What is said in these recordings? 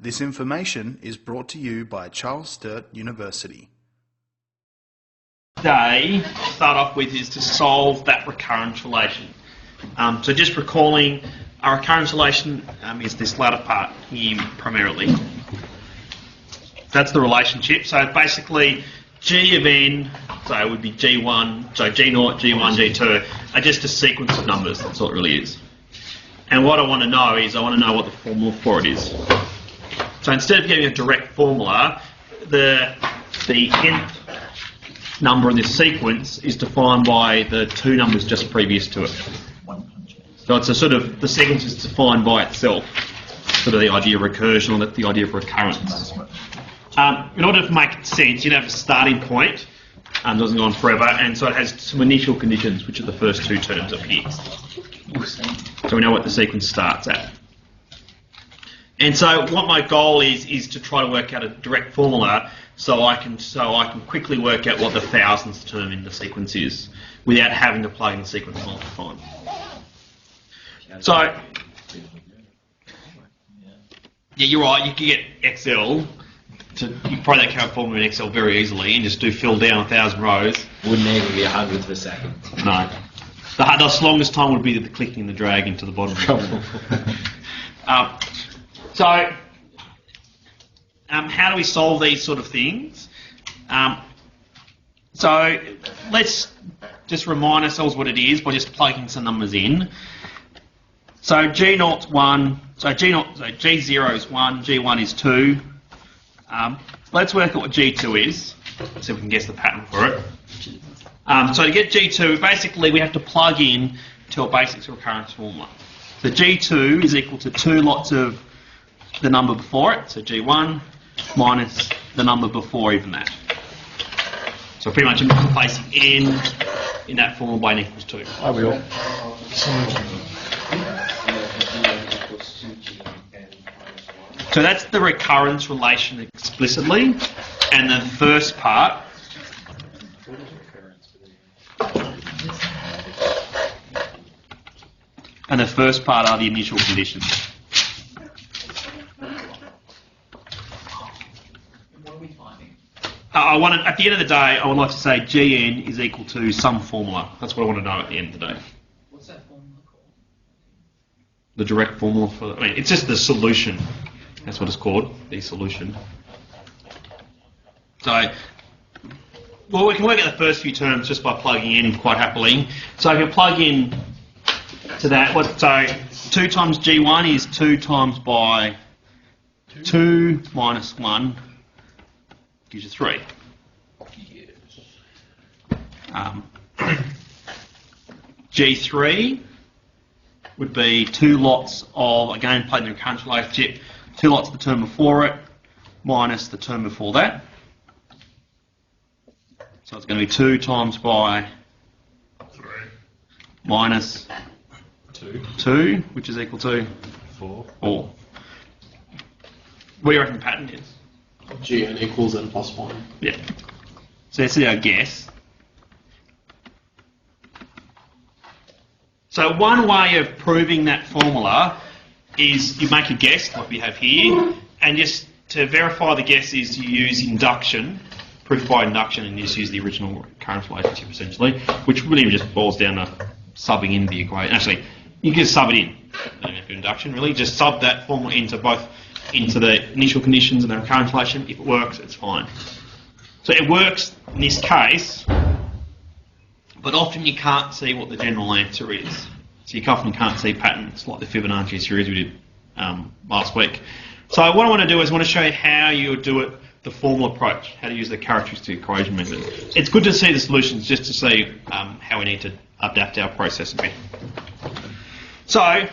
This information is brought to you by Charles Sturt University. Today, to start off with, is to solve that recurrence relation. So just recalling, our recurrence relation is this latter part here primarily. That's the relationship. So basically, G of n, so it would be G1, so G0, G1, G2, are just a sequence of numbers. That's all it really is. And what I want to know is, I want to know what the formula for it is. So instead of getting a direct formula, the nth number in this sequence is defined by the two numbers just previous to it. So it's a sort of, the sequence is defined by itself, sort of the idea of recursion or the idea of recurrence. In order to make sense, you'd have a starting point, doesn't go on forever, and so it has some initial conditions, which are the first two terms up here. So we know what the sequence starts at. And so what my goal is to try to work out a direct formula so I can quickly work out what the thousandth term in the sequence is without having to plug in the sequence multiple times. So, yeah, you're right, you can get Excel. You can probably that formula in Excel very easily and just do fill down 1,000 rows. Wouldn't even be 100th of a second. No. The longest time would be the clicking and the dragging to the bottom. So, how do we solve these sort of things? So, let's just remind ourselves what it is by just plugging some numbers in. So, G0's 1, G0 is 1, G1 is 2. Let's work out what G2 is, see if we can guess the pattern for it. So to get G2, basically we have to plug in to a basic recurrence formula. So G2 is equal to 2 lots of the number before it, so G1 minus the number before even that. So pretty much I'm replacing n in that formula by n equals 2. I will. So that's the recurrence relation explicitly, and the first part are the initial conditions. What are we finding? At the end of the day, I would like to say Gn is equal to some formula. That's what I want to know at the end of the day. What's that formula called? The direct formula for, it's just the solution. That's what it's called, the solution. So, well, we can work out the first few terms just by plugging in quite happily. So if you plug in to that, so 2 times G1 is 2 times by 2 minus 1 gives you 3. G3 would be 2 lots of, again, playing the recurrence relationship, 2 lots of the term before it minus the term before that. So it's going to be 2 times by 3 minus 2, which is equal to 4. What do you reckon the pattern is? Gn equals n plus 1. Yeah. So that's our guess. So one way of proving that formula is you make a guess, like we have here, and just to verify the guess is you use induction, proof by induction, and you just use the original recurrence relationship essentially, which really just boils down to subbing in the equation. Actually, you can just sub it in. Don't have to do induction really. Just sub that formula into the initial conditions and the recurrence relation. If it works, it's fine. So it works in this case, but often you can't see what the general answer is. So you often can't see patterns like the Fibonacci series we did last week. So what I want to do is I want to show you how you do it, the formal approach, how to use the characteristic equation method. It's good to see the solutions just to see how we need to adapt our process a bit. So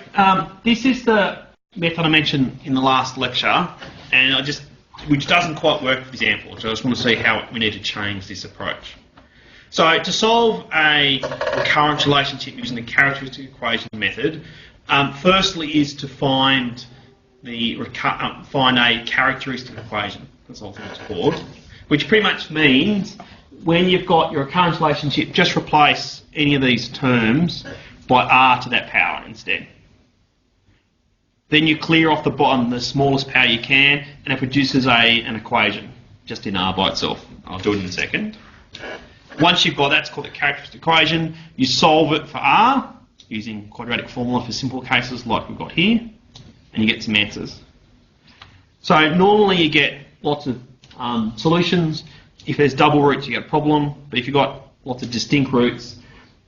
this is the method I mentioned in the last lecture, and which doesn't quite work for example, so I just want to see how we need to change this approach. So to solve a recurrence relationship using the characteristic equation method, firstly is to find a characteristic equation. That's all it's called, which pretty much means when you've got your recurrence relationship, just replace any of these terms by r to that power instead. Then you clear off the bottom the smallest power you can, and it produces an equation just in R by itself. I'll do it in a second. Once you've got that, it's called the characteristic equation. You solve it for R using quadratic formula for simple cases like we've got here, and you get some answers. So normally you get lots of solutions. If there's double roots, you get a problem. But if you've got lots of distinct roots,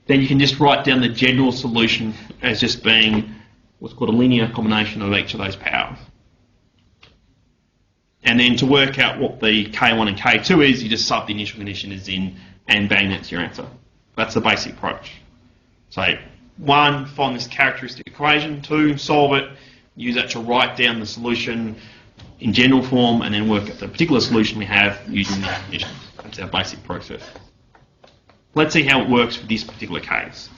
then you can just write down the general solution as just being what's called a linear combination of each of those powers. And then to work out what the K1 and K2 is, you just sub the initial conditions in and bang, that's your answer. That's the basic approach. So 1, find this characteristic equation. 2, solve it. Use that to write down the solution in general form and then work out the particular solution we have using the conditions. That's our basic process. Let's see how it works for this particular case.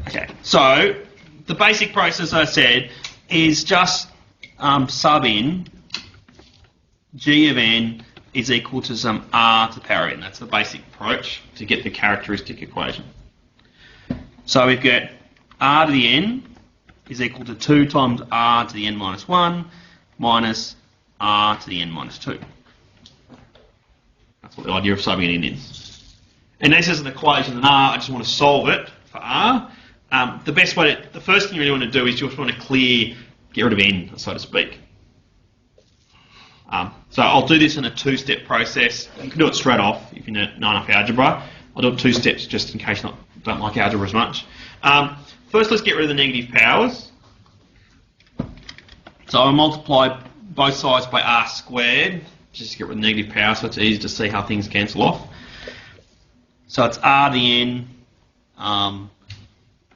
Okay, so the basic process I said is just sub in g of n is equal to some r to the power n. That's the basic approach to get the characteristic equation. So we've got r to the n is equal to 2 times r to the n minus 1 minus r to the n minus 2. That's what the idea of subbing it in is. And this is an equation in r. I just want to solve it for r. The first thing you really want to do is you just want to get rid of n, so to speak. So I'll do this in a 2-step process. You can do it straight off if you know enough algebra. I'll do it 2 steps just in case you don't like algebra as much. First, let's get rid of the negative powers. So I'll multiply both sides by r squared, just to get rid of the negative powers, so it's easy to see how things cancel off. So it's r to the n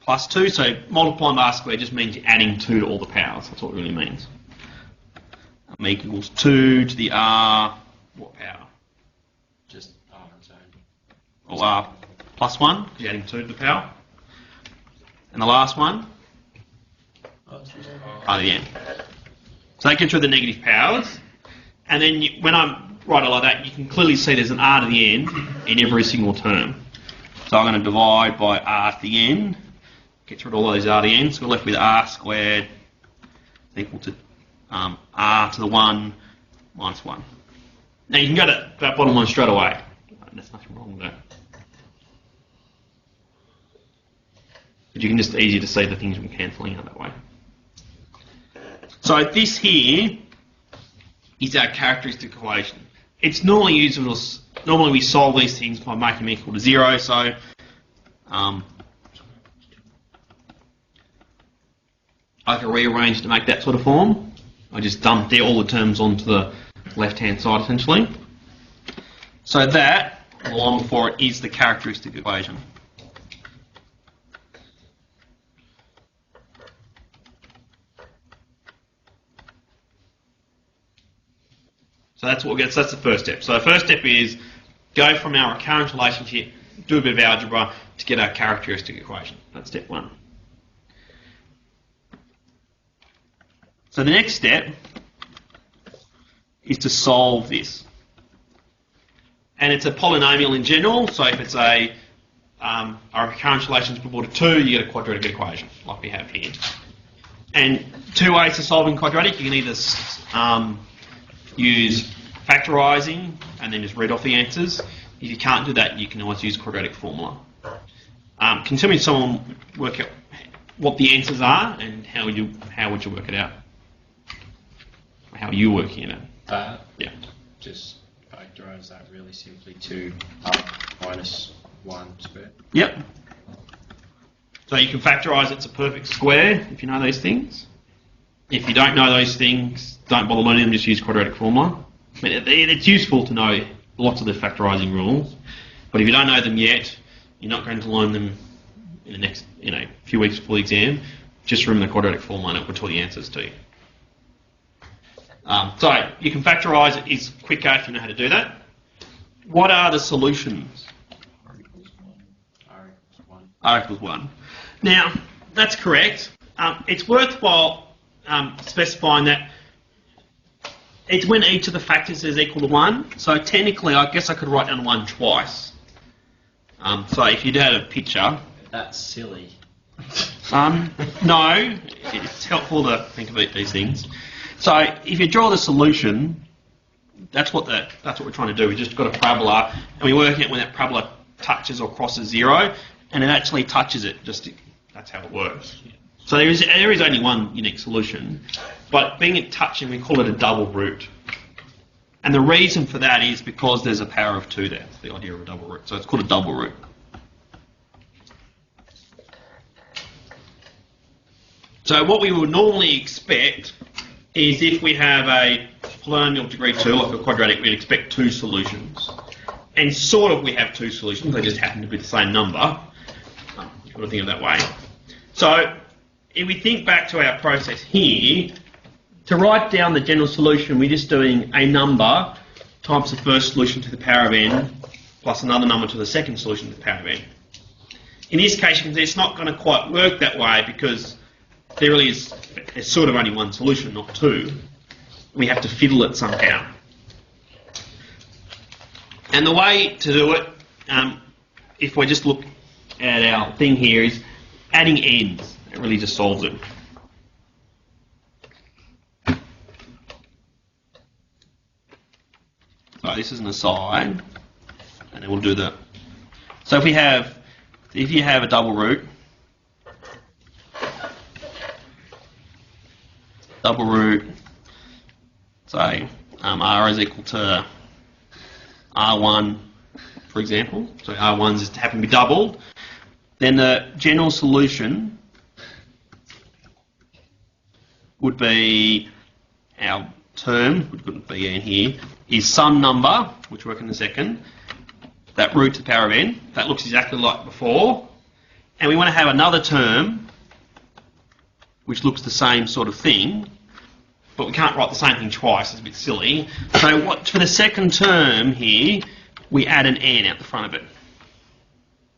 plus 2. So multiplying by r squared just means you're adding 2 to all the powers. That's what it really means. Equals 2 to the r, what power? Just R on its own. Or r plus 1, because you're adding 2 to the power. And the last one? R to the n. So that gets rid of the negative powers. And then when I write it like that, you can clearly see there's an r to the n in every single term. So I'm going to divide by r to the n. Gets rid of all those r to the n. So we're left with r squared equal to r to the 1 minus 1. Now you can go to that bottom line straight away. There's nothing wrong with that. But you can just easier to see the things from cancelling out that way. So this here is our characteristic equation. It's normally useful. Normally we solve these things by making them equal to 0. So I can rearrange to make that sort of form. I just dump all the terms onto the left-hand side, essentially. So that, the line before it, is the characteristic equation. So that's what we get. So that's the first step. So the first step is go from our recurrence relationship, do a bit of algebra to get our characteristic equation. That's step 1. So the next step is to solve this. And it's a polynomial in general, so if it's a recurrence relation is equal to 2, you get a quadratic equation, like we have here. And 2 ways to solving quadratic. You can either use factorising and then just read off the answers. If you can't do that, you can always use quadratic formula. Can tell me someone work out what the answers are and how would you work it out? How are you working it out? Yeah. Just factorise that really simply to minus 1 squared. Yep. So you can factorise it's a perfect square if you know those things. If you don't know those things, don't bother learning them, just use quadratic formula. I mean, it's useful to know lots of the factorising rules, but if you don't know them yet, you're not going to learn them in the next few weeks before the exam. Just remember the quadratic formula and it will tell the answers to you. So you can factorise it is quicker if you know how to do that. What are the solutions? R equals 1. R equals 1. Now, that's correct. It's worthwhile specifying that It's when each of the factors is equal to 1. So technically, I guess I could write down 1 twice. So if you had a picture... That's silly. No, it's helpful to think about these things. So if you draw the solution, that's what we're trying to do. We just got a parabola, and we work out when that parabola touches or crosses 0, and it actually touches it. That's how it works. So there is only one unique solution, but being it touching, we call it a double root. And the reason for that is because there's a power of 2 there. That's the idea of a double root. So it's called a double root. So what we would normally expect is if we have a polynomial degree 2, like a quadratic, we'd expect 2 solutions. And sort of we have 2 solutions, they just happen to be the same number. If you want to think of it that way. So if we think back to our process here, to write down the general solution, we're just doing a number times the first solution to the power of n plus another number to the second solution to the power of n. In this case, you can see it's not going to quite work that way because there really is there's sort of only one solution, not 2. We have to fiddle it somehow. And the way to do it, if we just look at our thing here, is adding n's. It really just solves it. So this is an aside, and then we'll do the. So if you have a double root, say r is equal to r1, for example. So r1 is happen to be doubled. Then the general solution would be our term, which wouldn't be in here, is some number, which we'll work in a second, that root to the power of n. That looks exactly like before. And we want to have another term which looks the same sort of thing, but we can't write the same thing twice, it's a bit silly. So for the second term here, we add an n out the front of it.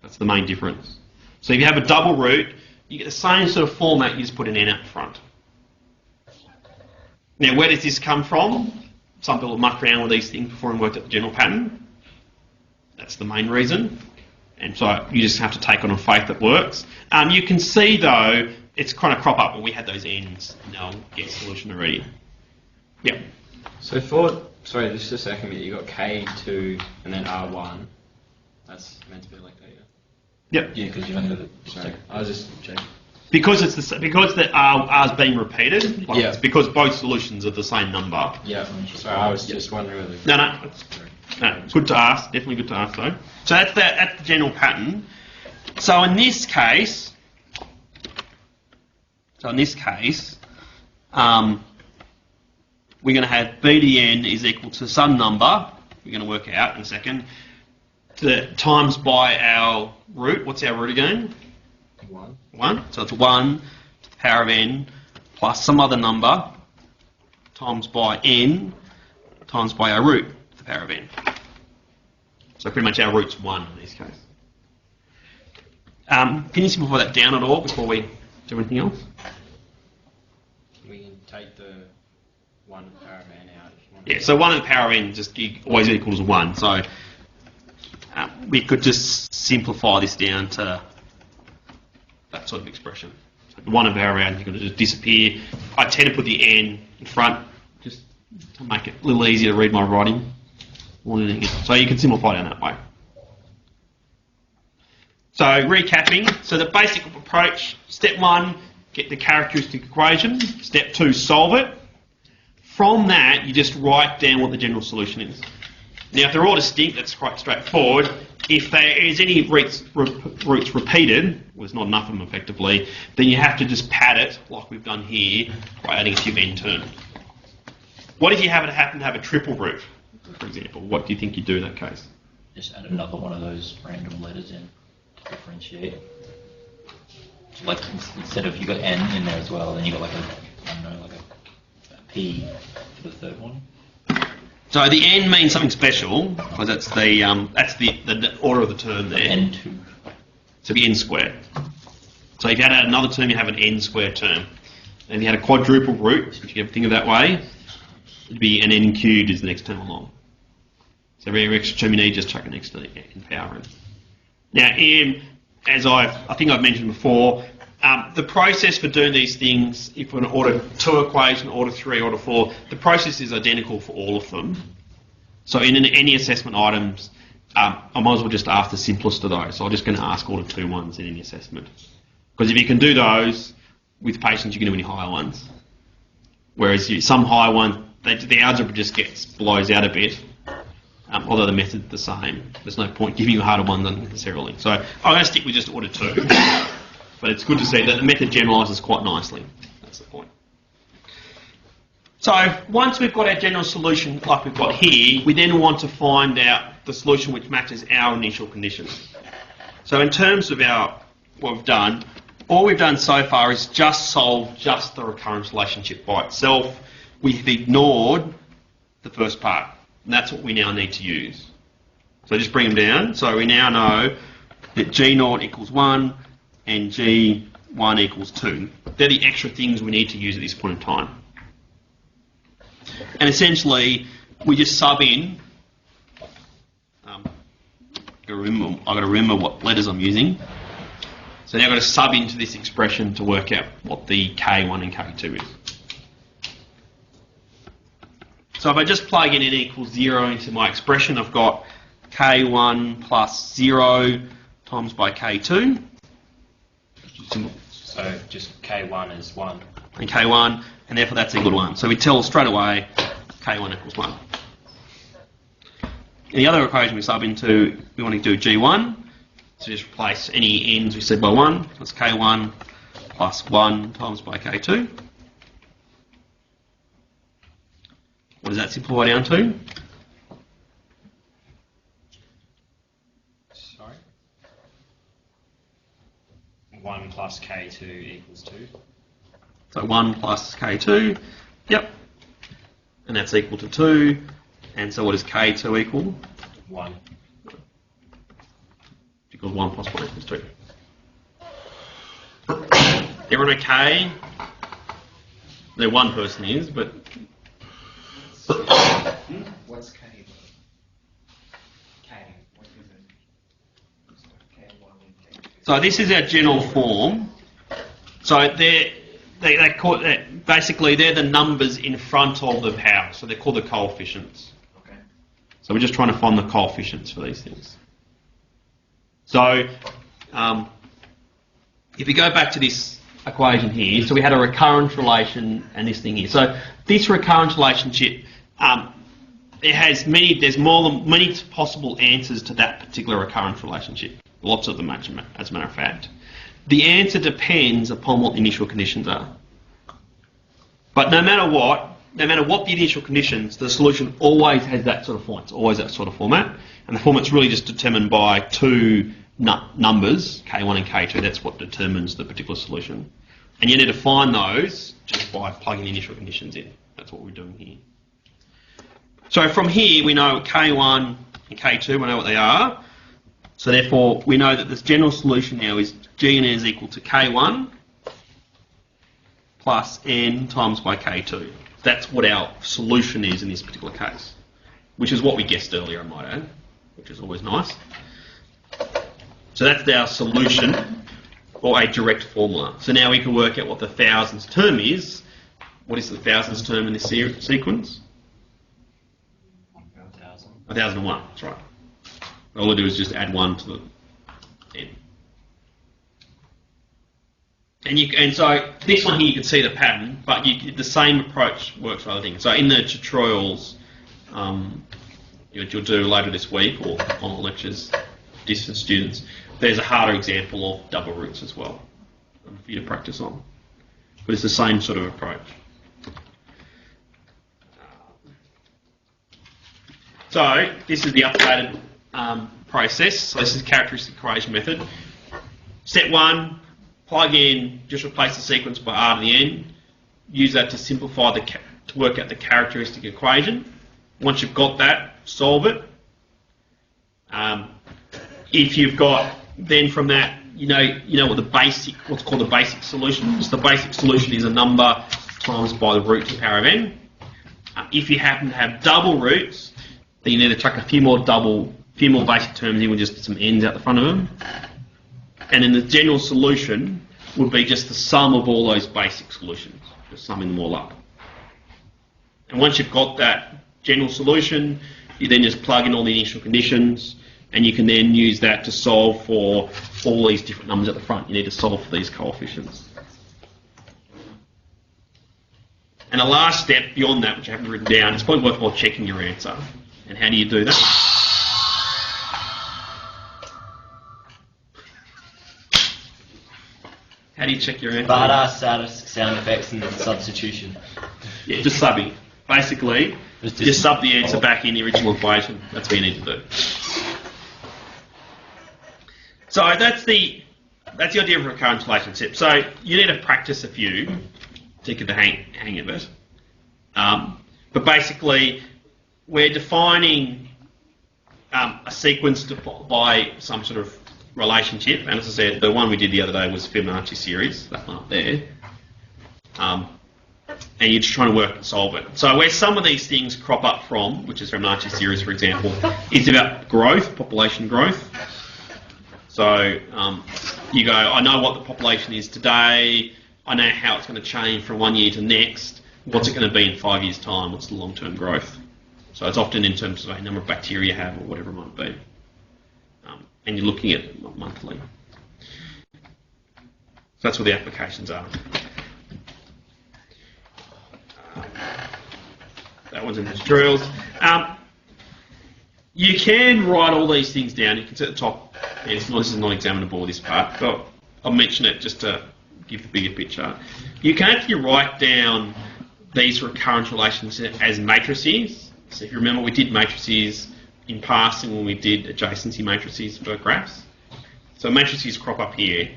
That's the main difference. So if you have a double root, you get the same sort of format, you just put an n out the front. Now, where does this come from? Some people have mucked around with these things before and worked out the general pattern. That's the main reason. And so you just have to take on faith that works. You can see, though, it's kind of crop up when we had those n's. Now get a solution already. Yep. So sorry, just a second bit. You got K2 and then R1. That's meant to be like that, yeah? Yep. Yeah, because you've only got the Sorry, I was just checking. Because the R's being repeated, like Yeah. it's because both solutions are the same number. Yeah. Sorry, I was just wondering whether. No, good to ask. Definitely good to ask, though. So that's the general pattern. So in this case, we're going to have BDN is equal to some number. We're going to work out in a second. Times by our root. What's our root again? 1. So it's 1 to the power of n plus some other number times by n times by our root to the power of n. So pretty much our root's 1 in this case. Can you simplify that down at all before we do anything else? We can take the 1 to the power of n out if you want. Yeah, so 1 to the power of n just always equals 1. So we could just simplify this down to that sort of expression. So the 1 to the power of n is going to just disappear. I tend to put the n in front just to make it a little easier to read my writing. So you can simplify down that way. So recapping, so the basic approach, step 1, get the characteristic equation. Step 2, solve it. From that, you just write down what the general solution is. Now, if they're all distinct, that's quite straightforward. If there is any roots repeated, well, there's not enough of them effectively, then you have to just pad it, like we've done here, by adding a few n terms. What if you happen to have a triple root, for example? What do you think you'd do in that case? Just add another one of those random letters in to differentiate. So like instead of you got n in there as well, then you got like a p for the third one. So the n means something special because that's the order of the term there. N2. So the n squared. So if you had another term, you have an n squared term. And if you had a quadruple root, which you can think of that way, It'd be an n cubed is the next term along. So every extra term you need, just chuck an extra n power in. Now, as I think I've mentioned before, the process for doing these things, if we're an order 2 equation, order 3, order 4, the process is identical for all of them. So in any assessment items, I might as well just ask the simplest of those. So I'm just going to ask order 2 ones in any assessment. Because if you can do those with patience, you can do any higher ones. Whereas some higher ones, the algebra just blows out a bit. Although the method's the same. There's no point giving you a harder one unnecessarily. So I'm going to stick with just order 2. But it's good to see that the method generalises quite nicely. That's the point. So once we've got our general solution like we've got here, we then want to find out the solution which matches our initial conditions. So in terms of what we've done, all we've done so far is just solve just the recurrence relationship by itself. We've ignored the first part. And that's what we now need to use. So just bring them down. So we now know that G0 equals 1 and G1 equals 2. They're the extra things we need to use at this point in time. And essentially, we just sub in. I've got to remember what letters I'm using. So now I've got to sub into this expression to work out what the K1 and K2 is. So if I just plug in n equals 0 into my expression, I've got K1 plus 0 times by K2. So just K1 is 1. And K1, and therefore that's equal to 1. So we tell straight away K1 equals 1. In the other equation we sub into, we want to do G1. So just replace any n's we said by 1. That's K1 plus 1 times by K2. What does that simplify down to? Sorry? 1 plus K2 equals 2. So 1 plus K2, yep. And that's equal to 2. And so what does K2 equal? 1. Because 1 plus 1 equals 2. Everyone okay? There one person is, but... What's K? K. What is it? K1 and K2. So this is our general form. So they call basically they're the numbers in front of the power. So they're called the coefficients. Okay. So we're just trying to find the coefficients for these things. So if we go back to this equation here, so we had a recurrence relation and this thing here. So this recurrence relationship, there's many possible answers to that particular recurrence relationship. Lots of them, as a matter of fact. The answer depends upon what the initial conditions are. But no matter what the initial conditions, the solution always has that sort of format. It's always that sort of format. And the format's really just determined by two numbers, K1 and K2. That's what determines the particular solution. And you need to find those just by plugging the initial conditions in. That's what we're doing here. So from here, we know K1 and K2, we know what they are. So therefore, we know that this general solution now is G and N is equal to K1 plus N times by K2. That's what our solution is in this particular case, which is what we guessed earlier, I might add, which is always nice. So that's our solution, or a direct formula. So now we can work out what the thousands term is. What is the thousands term in this sequence? 1000. 1001, that's right. All I do is just add 1 to the n. And so this one here you can see the pattern, but the same approach works for other things. So in the tutorials you'll do later this week or on lectures, distance students, there's a harder example of double roots as well for you to practice on. But it's the same sort of approach. So this is the updated process. So this is the characteristic equation method. Step 1, plug in, just replace the sequence by r to the n. Use that to simplify to work out the characteristic equation. Once you've got that, solve it. If you've got, then from that, you know what's called the basic solution. So the basic solution is a number times by the root to the power of n. If you happen to have double roots, then you need to chuck a few more basic terms in with just some n's out the front of them. And then the general solution would be just the sum of all those basic solutions, just summing them all up. And once you've got that general solution, you then just plug in all the initial conditions, and you can then use that to solve for all these different numbers at the front. You need to solve for these coefficients. And the last step beyond that, which I haven't written down, it's probably worthwhile checking your answer. And how do you do that? How do you check your answer? Badass sound effects and substitution. Yeah, just subbing. Basically, just sub the answer back in the original equation. That's what you need to do. So that's the idea of a recurrence relationship. So you need to practice a few to get the hang of it. But basically, we're defining a sequence by some sort of relationship. And as I said, the one we did the other day was Fibonacci series, that one up there. And you're just trying to work and solve it. So where some of these things crop up from, which is Fibonacci series, for example, is about growth, population growth. So you go, I know what the population is today. I know how it's going to change from one year to next. What's it going to be in 5 years' time? What's the long-term growth? So it's often in terms of a number of bacteria you have or whatever it might be. And you're looking at it monthly. So that's what the applications are. That one's in the tutorials. You can write all these things down. You can see at the top, this is not examinable, this part, but I'll mention it just to give the bigger picture. You can actually write down these recurrence relations as matrices. So if you remember, we did matrices in passing when we did adjacency matrices for graphs. So matrices crop up here.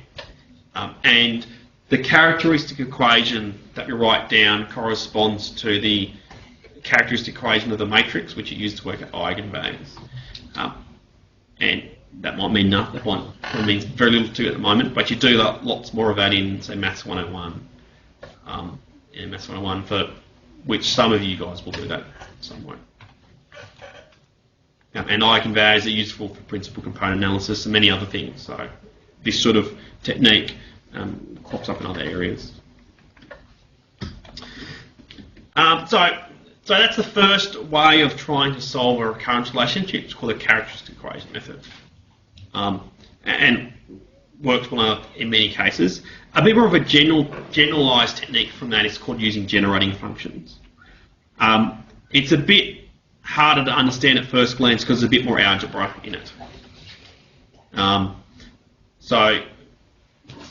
And the characteristic equation that we write down corresponds to the characteristic equation of the matrix, which you use to work out eigenvalues. And that might mean nothing. That means very little to you at the moment, but you do lots more of that in, say, Maths 101. In Maths 101, for which some of you guys will do that somewhere. And eigenvalues are useful for principal component analysis and many other things. So this sort of technique crops up in other areas. So that's the first way of trying to solve a recurrence relationship. It's called a characteristic equation method. And works well in many cases. A bit more of a generalised technique from that is called using generating functions. It's a bit harder to understand at first glance because there's a bit more algebra in it. So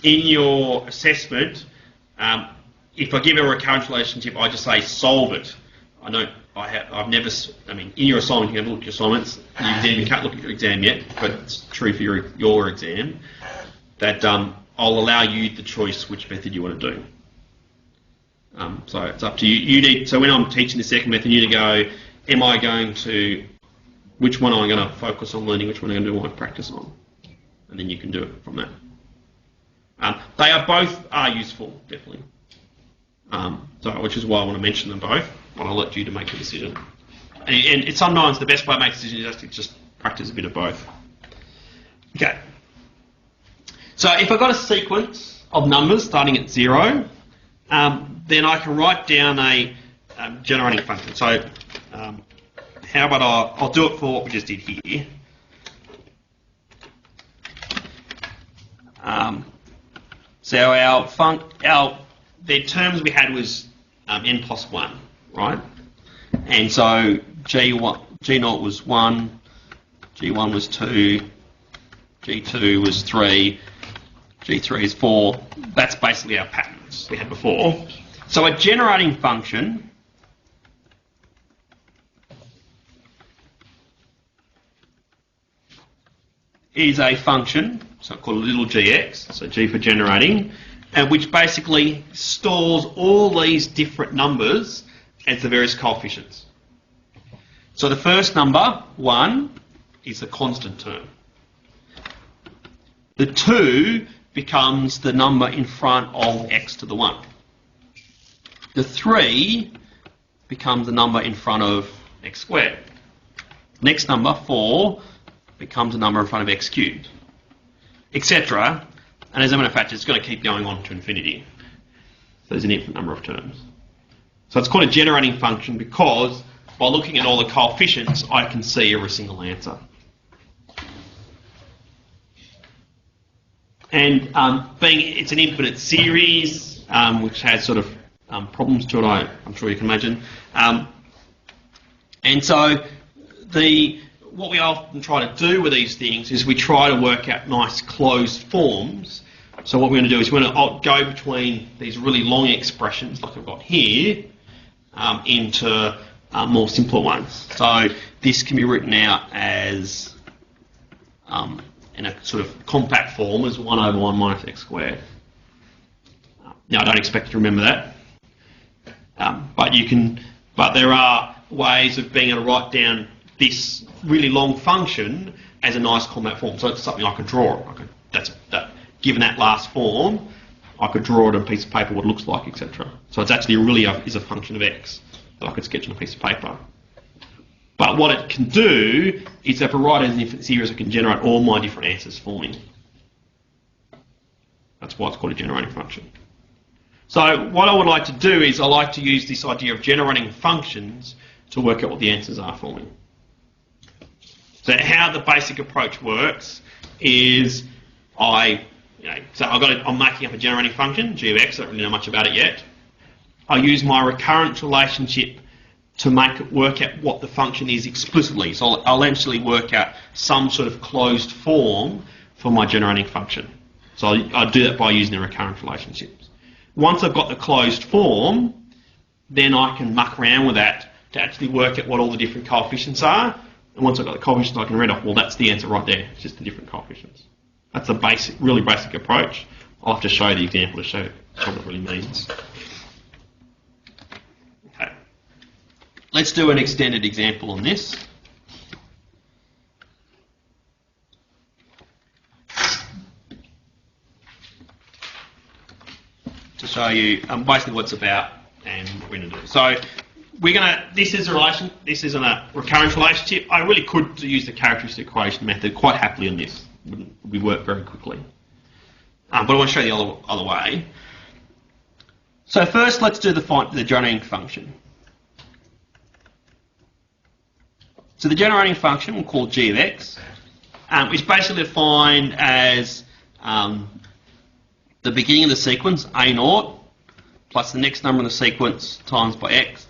in your assessment, if I give a recurrence relationship, I just say solve it. In your assignment, you can have a look at your assignments. You can't look at your exam yet, but it's true for your exam, that I'll allow you the choice which method you want to do. So it's up to you. So when I'm teaching the second method, you need to go, which one am I going to focus on learning, which one am I going to do my practice on? And then you can do it from that. They are both useful, definitely. Which is why I want to mention them both. I'll let you to make the decision. And it's sometimes the best way to make a decision is actually just practice a bit of both. Okay. So if I've got a sequence of numbers starting at 0, then I can write down a generating function. So how about I'll do it for what we just did here. So the terms we had was n plus 1, right? And so G0 was 1, G1 was 2, G2 was 3, G3 is 4. That's basically our patterns we had before. So a generating function is a function, so called a little gx, so G for generating, and which basically stores all these different numbers as the various coefficients. So the first number, 1, is a constant term. The 2 becomes the number in front of x to the 1. The 3 becomes a number in front of x squared. Next number, 4, becomes a number in front of x cubed, etc. And as a matter of fact, it's going to keep going on to infinity. So there's an infinite number of terms. So it's called a generating function because by looking at all the coefficients, I can see every single answer. And it's an infinite series, which has sort of problems to it, I'm sure you can imagine. And so what we often try to do with these things is we try to work out nice closed forms. So what we're going to do is we're going to go between these really long expressions like I've got here into more simpler ones. So this can be written out as in a sort of compact form as 1 over 1 minus x squared. Now I don't expect you to remember that, but there are ways of being able to write down this really long function as a nice compact form. So it's something I could draw. Given that last form, I could draw it on a piece of paper what it looks like, etc. So it's actually is a function of x that I could sketch on a piece of paper. But what it can do is if I write it as an infinite series, it can generate all my different answers for me. That's why it's called a generating function. So what I would like to do is I like to use this idea of generating functions to work out what the answers are for me. So how the basic approach works is I'm making up a generating function, g of x, I don't really know much about it yet. I use my recurrence relationship to make it work out what the function is explicitly. So I'll eventually work out some sort of closed form for my generating function. So I do that by using the recurrence relationships. Once I've got the closed form, then I can muck around with that to actually work out what all the different coefficients are. And once I've got the coefficients, I can read off, well, that's the answer right there. It's just the different coefficients. That's a really basic approach. I'll have to show you the example to show what it really means. Okay. Let's do an extended example on this. To show you basically what it's about and what we're going to do. So this is a recurrence relationship. I really could use the characteristic equation method quite happily on this. We work very quickly. But I want to show you the other way. So first let's do the generating function. So the generating function we'll call g of x, which is basically defined as the beginning of the sequence, a0, plus the next number in the sequence times by x,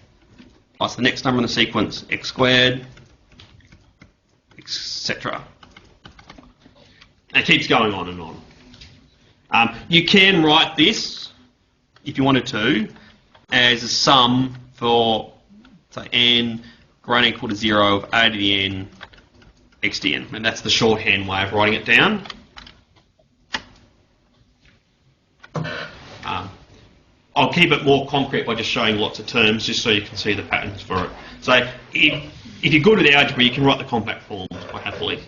plus the next number in the sequence, x squared, etc. And it keeps going on and on. You can write this, if you wanted to, as a sum for, say, n greater than or equal to 0 of a to the n x to the n. And that's the shorthand way of writing it down. I'll keep it more concrete by just showing lots of terms, just so you can see the patterns for it. So if you're good with algebra, you can write the compact forms quite happily.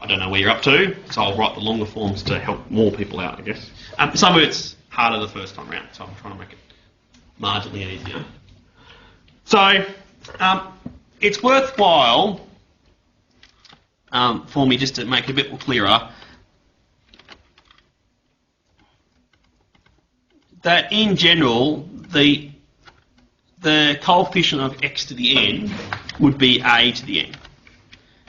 I don't know where you're up to, so I'll write the longer forms to help more people out, I guess. Some of it's harder the first time around, so I'm trying to make it marginally easier. So it's worthwhile for me just to make it a bit more clearer that in general the coefficient of x to the n would be a to the n.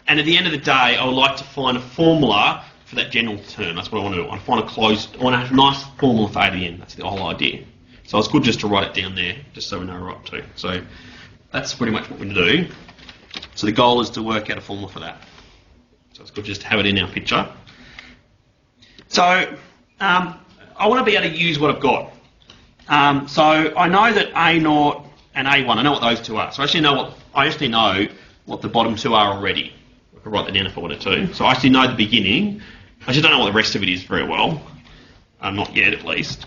And at the end of the day, I would like to find a formula for that general term. That's what I want to do. I want to have a nice formula for a to the n. That's the whole idea. So it's good just to write it down there, just so we know where we're up to. So that's pretty much what we're going to do. So the goal is to work out a formula for that. So it's good just to have it in our picture. So I want to be able to use what I've got. So I know that A0 and A1, I know what those two are. So I actually know what the bottom two are already. I could write that down if I wanted to. So I actually know the beginning. I just don't know what the rest of it is very well. Not yet, at least.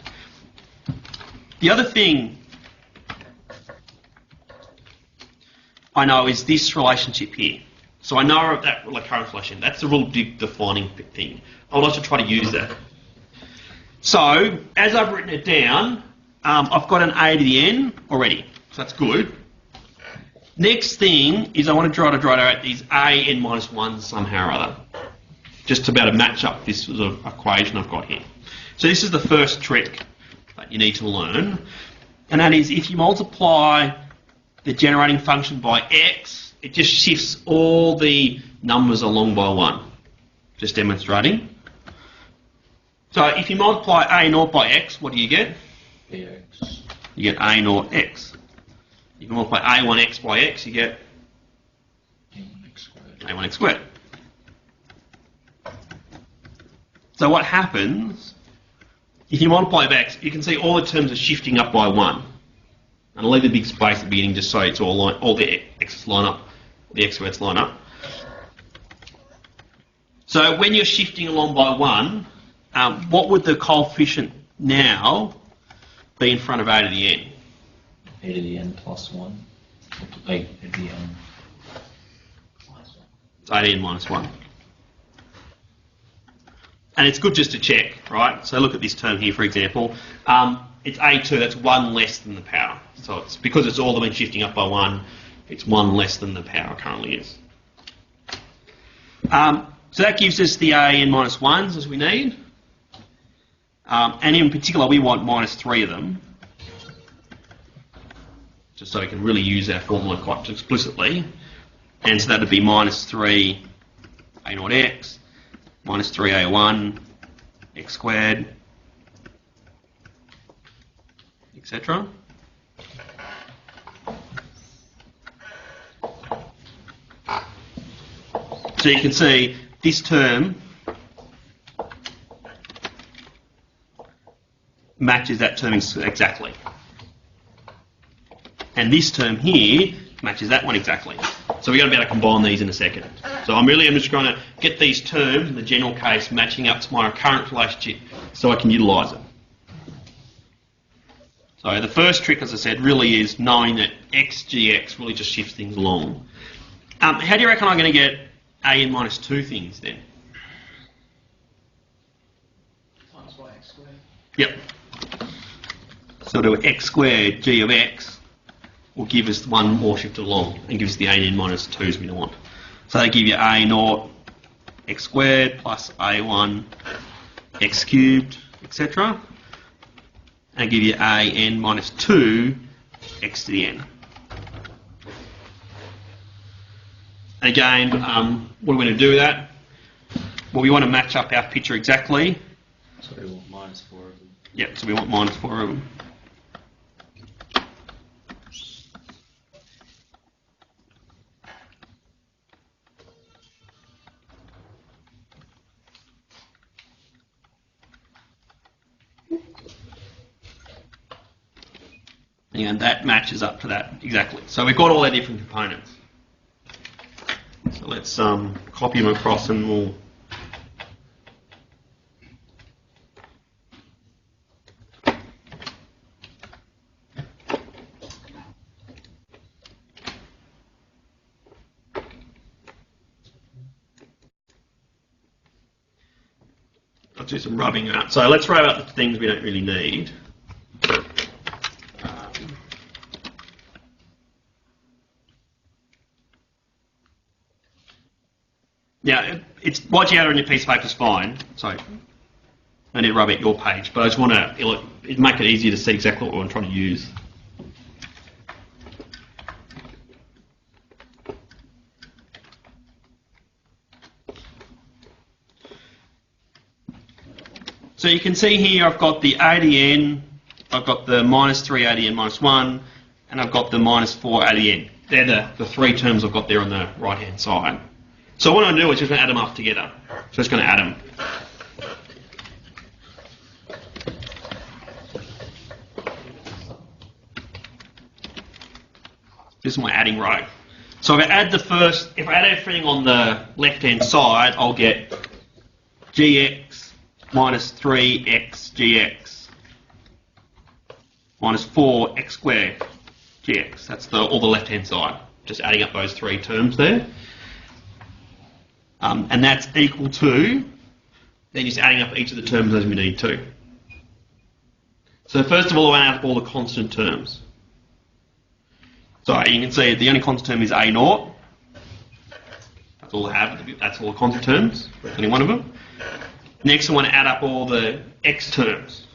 The other thing I know is this relationship here. So I know that recurrence relation. That's the real big defining thing. I would like to try to use that. So as I've written it down, I've got an a to the n already. So that's good. Next thing is I want to try to write these a n minus 1 somehow or other, just to be able to match up this sort of equation I've got here. So this is the first trick that you need to learn, and that is if you multiply the generating function by x, it just shifts all the numbers along by 1. Just demonstrating. So if you multiply a naught by x, what do you get? Bx. You get a naught x. You can multiply a1x by x, you get X squared. a1x squared. So what happens, if you multiply by x, you can see all the terms are shifting up by 1. And I'll leave a big space at the beginning just so it's all the x's line up, the x squareds line up. So when you're shifting along by 1, what would the coefficient now be in front of a to the n? A to the n plus 1. A to the n minus 1. It's a to the n minus 1. And it's good just to check, right? So look at this term here, for example. It's a2, that's 1 less than the power. So it's because it's all been shifting up by 1, it's 1 less than the power currently is. So that gives us the a n minus 1s as we need. And in particular, we want minus 3 of them, just so we can really use our formula quite explicitly. And so that would be minus 3 a naught x, minus 3 a1 x squared, etc. So you can see this term matches that term exactly. And this term here matches that one exactly. So we've got to be able to combine these in a second. So I'm just going to get these terms, in the general case, matching up to my recurrence relationship so I can utilise it. So the first trick, as I said, really is knowing that xgx really just shifts things along. How do you reckon I'm going to get a n minus 2 things then? Times by x squared. Yep. So do x squared g of x will give us one more shifted along and gives us the a n minus 2s we want. So they give you a naught x squared plus a1 x cubed, etc. And give you a n minus 2 x to the n. And again, what are we going to do with that? Well, we want to match up our picture exactly. So we want minus 4 of them. Yep, so we want minus 4 of them. And that matches up to that exactly. So we've got all our different components. So let's copy them across and we'll let's do some rubbing out. So let's rub out the things we don't really need. Yeah, it's watching out on your piece of paper is fine. So I need to rub out your page, but I just want to make it easier to see exactly what I'm trying to use. So you can see here I've got the ADN, I've got the minus 3 ADN minus 1, and I've got the minus 4 ADN. They're the three terms I've got there on the right hand side. So what I'm going to do is just going to add them up together. So just going to add them. This is my adding row. So if I add if I add everything on the left hand side, I'll get gx minus 3x gx minus 4x squared gx. That's all the left hand side. Just adding up those three terms there. And that's equal to, then just adding up each of the terms as we need to. So first of all, I add up all the constant terms. So you can see the only constant term is A naught. That's all I have. That's all the constant terms. Any one of them. Next, I want to add up all the x terms.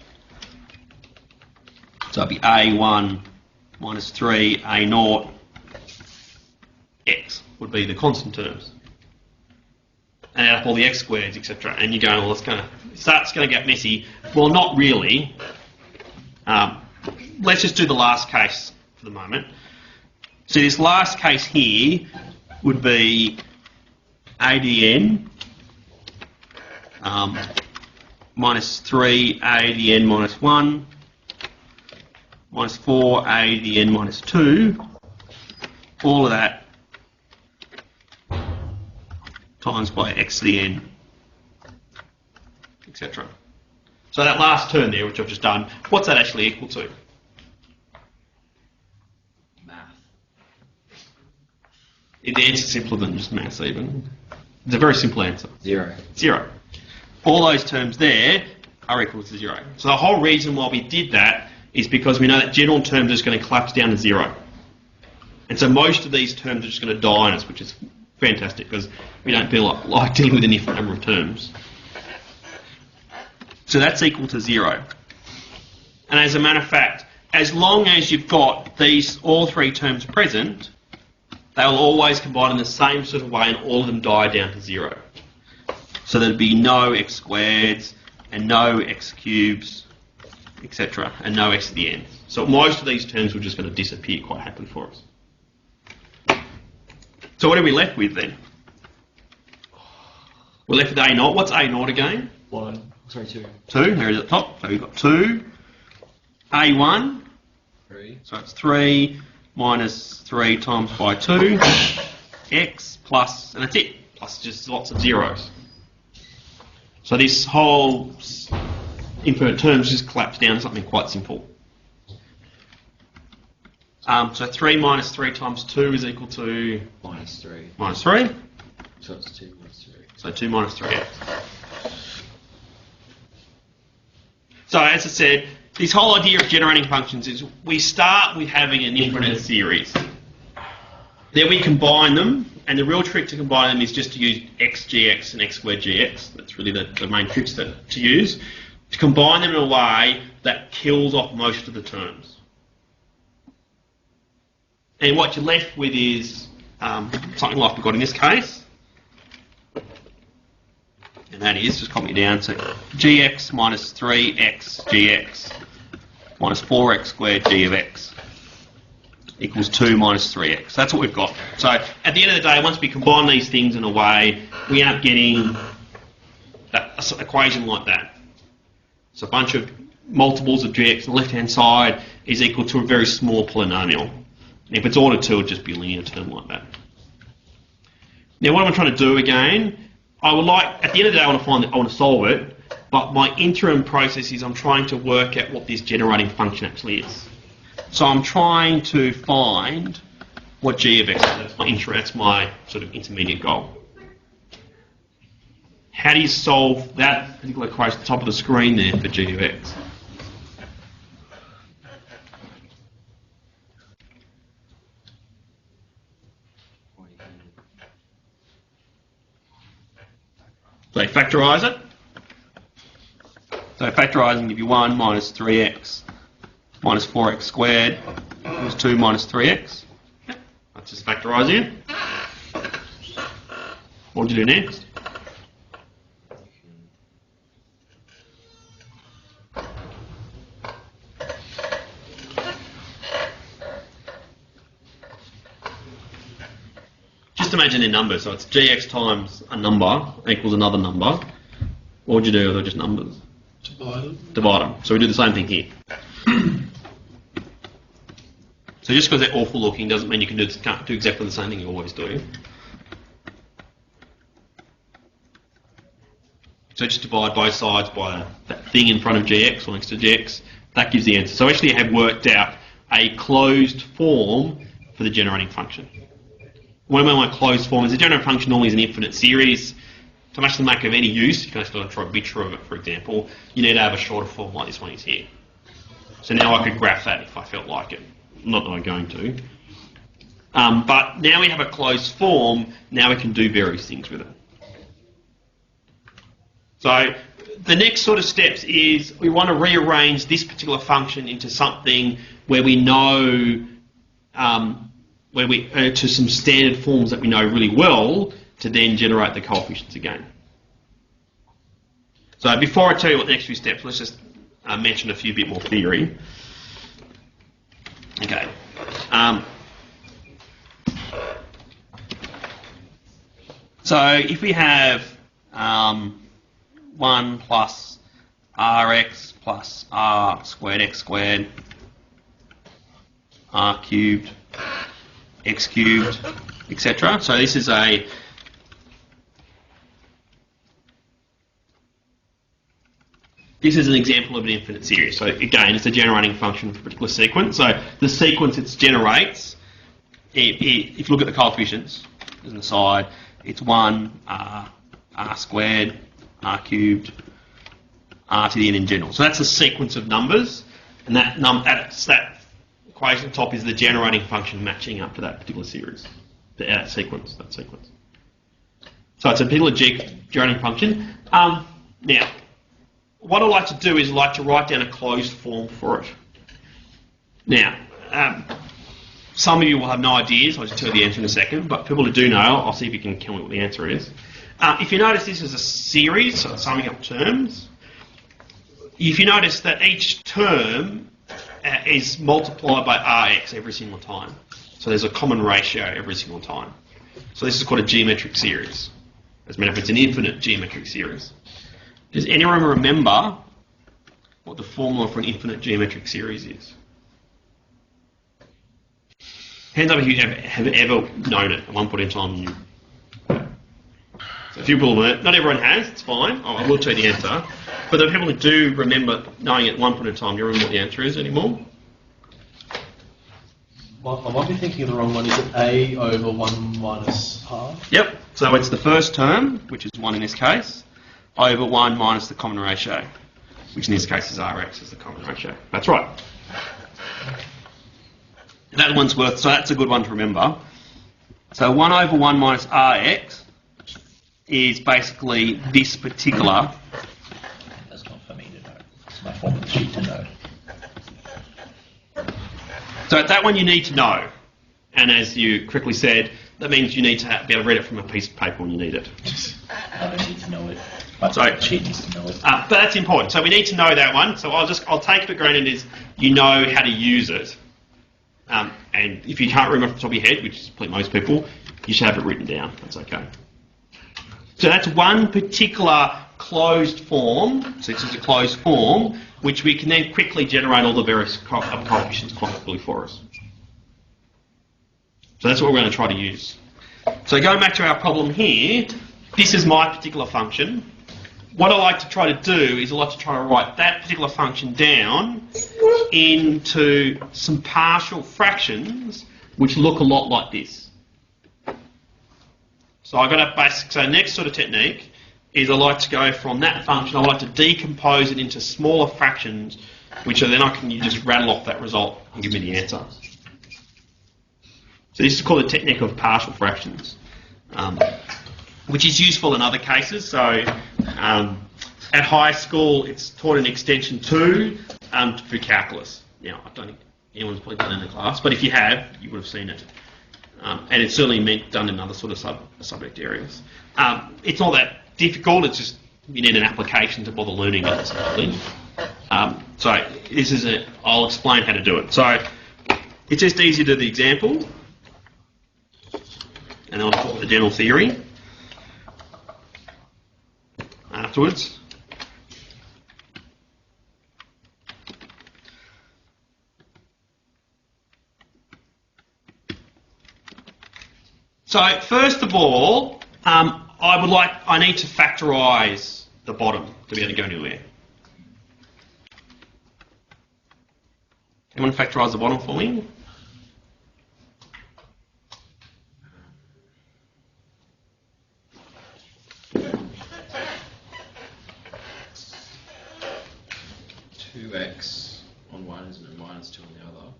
So it'll be A1 minus 3, A naught, x would be the constant terms. And add up all the x squareds, etc. And you're going, well, it starts going to get messy. Well, not really. Let's just do the last case for the moment. So this last case here would be ADN minus 3 ADN minus 1 minus 4 ADN minus 2, all of that times by x to the n, etc. So that last term there, which I've just done, what's that actually equal to? Math. The answer's simpler than just maths even. It's a very simple answer. 0. 0. All those terms there are equal to 0. So the whole reason why we did that is because we know that general terms are just going to collapse down to 0. And so most of these terms are just going to die on us, which is fantastic because we don't feel like dealing with an infinite number of terms. So that's equal to 0. And as a matter of fact, as long as you've got these all three terms present, they will always combine in the same sort of way and all of them die down to 0. So there'd be no x squareds and no x cubes, etc. and no x at the end. So most of these terms were just going to disappear quite happily for us. So what are we left with then? We're left with A naught. What's A naught again? 1. Sorry, 2. 2, there it is at the top. So we've got 2. A1, 3. so it's 3 minus 3 times by 2, x plus, and that's it. Plus just lots of zeros. So this whole infinite terms just collapse down to something quite simple. So 3 minus 3 times 2 is equal to? Minus 3. Minus 3. So it's 2 minus 3. So 2 minus 3. So as I said, this whole idea of generating functions is we start with having an infinite series. Then we combine them, and the real trick to combine them is just to use xgx and x squared gx. That's really the main tricks to use. To combine them in a way that kills off most of the terms. And what you're left with is something like we've got in this case. And that is, just copy it down to gx minus 3x gx minus 4x squared g of x equals 2 minus 3x. That's what we've got. So at the end of the day, once we combine these things in a way, we end up getting that equation like that. So a bunch of multiples of gx on the left-hand side is equal to a very small polynomial. And if it's ordered 2, it'll just be a linear term like that. Now what am I trying to do again? I would like, at the end of the day, I want to solve it, but my interim process is I'm trying to work out what this generating function actually is. So I'm trying to find what g of x is. That's my sort of intermediate goal. How do you solve that particular equation at the top of the screen there for g of x? So factorise it. So factorising give you 1 minus 3x minus 4x squared equals 2 minus 3x. Yep. That's just factorising it. What do you do next? Just imagine their numbers. So it's gx times a number equals another number. What would you do if they're just numbers? Divide them. So we do the same thing here. So just because they're awful looking doesn't mean you can't do exactly the same thing you always do. So just divide both sides by that thing in front of gx or next to gx. That gives the answer. So actually I have worked out a closed form for the generating function. What I mean by closed form is the generating function normally is an infinite series. To actually make of any use, you can actually try a picture of it, for example, you need to have a shorter form like this one is here. So now I could graph that if I felt like it. Not that I'm going to. But now we have a closed form, now we can do various things with it. So the next sort of steps is we want to rearrange this particular function into something where we know, to some standard forms that we know really well to then generate the coefficients again. So before I tell you what the next few steps, let's just mention a few bit more theory. Okay. So if we have 1 plus rx plus r squared x squared, r cubed, x cubed, etc. So this is an example of an infinite series. So again, it's a generating function for a particular sequence. So the sequence it generates, if you look at the coefficients on the side, it's 1 r squared, r cubed, r to the n in general. So that's a sequence of numbers, and that equation at the top is the generating function matching up to that particular series, that sequence. So it's a particular generating function. Now, what I like to do is I like to write down a closed form for it. Now, some of you will have no ideas. I'll just tell you the answer in a second. But people who do know, I'll see if you can tell me what the answer is. If you notice this is a series, so summing up terms, if you notice that each term is multiplied by Rx every single time. So there's a common ratio every single time. So this is called a geometric series. As a matter of fact, it's an infinite geometric series. Does anyone remember what the formula for an infinite geometric series is? Hands up if you have ever known it at one point in time. So a few people know it. Not everyone has, it's fine. I will tell you the answer. But the people who do remember knowing it at one point in time, do you remember what the answer is anymore? Well, I might be thinking of the wrong one. Is it a over 1 minus r? Yep. So it's the first term, which is 1 in this case, over 1 minus the common ratio, which in this case is Rx, is the common ratio. That's right. That one's worth, so that's a good one to remember. So 1 over 1 minus Rx is basically this particular. That's not for me to know. It's my formula sheet to know. So that one you need to know. And as you correctly said, that means you need to be able to read it from a piece of paper when you need it. I don't need to know it. My So- sheet needs to know it. But that's important. So we need to know that one. So I'll take it for granted is you know how to use it. And if you can't remember off the top of your head, which is probably most people, you should have it written down. That's okay. So that's one particular closed form. So this is a closed form, which we can then quickly generate all the various coefficients quantitatively for us. So that's what we're going to try to use. So going back to our problem here, this is my particular function. What I like to try to do is I like to try to write that particular function down into some partial fractions which look a lot like this. So I've got a basic, so next sort of technique is I like to go from that function, I like to decompose it into smaller fractions, which are then you just rattle off that result and give me the answer. So this is called the technique of partial fractions, which is useful in other cases. So at high school, it's taught in Extension 2 for calculus. Now, I don't think anyone's probably done it in the class, but if you have, you would have seen it. And it's certainly done in other sort of subject areas. It's not that difficult, it's just you need an application to bother learning it. So this is I'll explain how to do it. So it's just easy to do the example, and then I'll talk the general theory afterwards. So first of all, I need to factorise the bottom to be able to go anywhere. Anyone factorise the bottom for me? X on one is minus 2 on the other.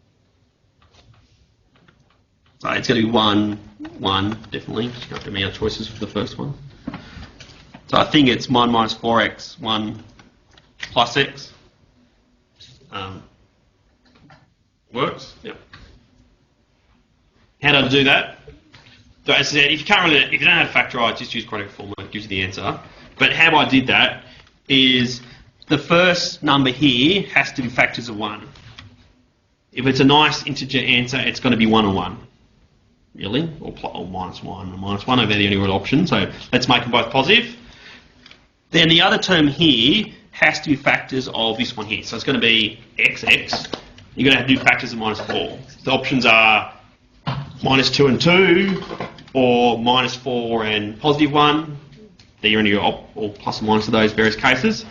So it's going to be 1, 1, definitely. You can't have any other choices for the first one. So I think it's 1 minus 4x, 1 plus x. Works? Yep. How do I do that? So as I said, if you don't know how to factorise, just use quadratic formula. It gives you the answer. But how I did that is the first number here has to be factors of 1. If it's a nice integer answer, it's going to be 1 or 1. Really? Or minus 1 or minus 1 are the only real option. So let's make them both positive. Then the other term here has to be factors of this one here. So it's going to be xx. You're going to have to do factors of minus 4. The options are minus 2 and 2, or minus 4 and positive 1. Then you're in or plus or minus of those various cases.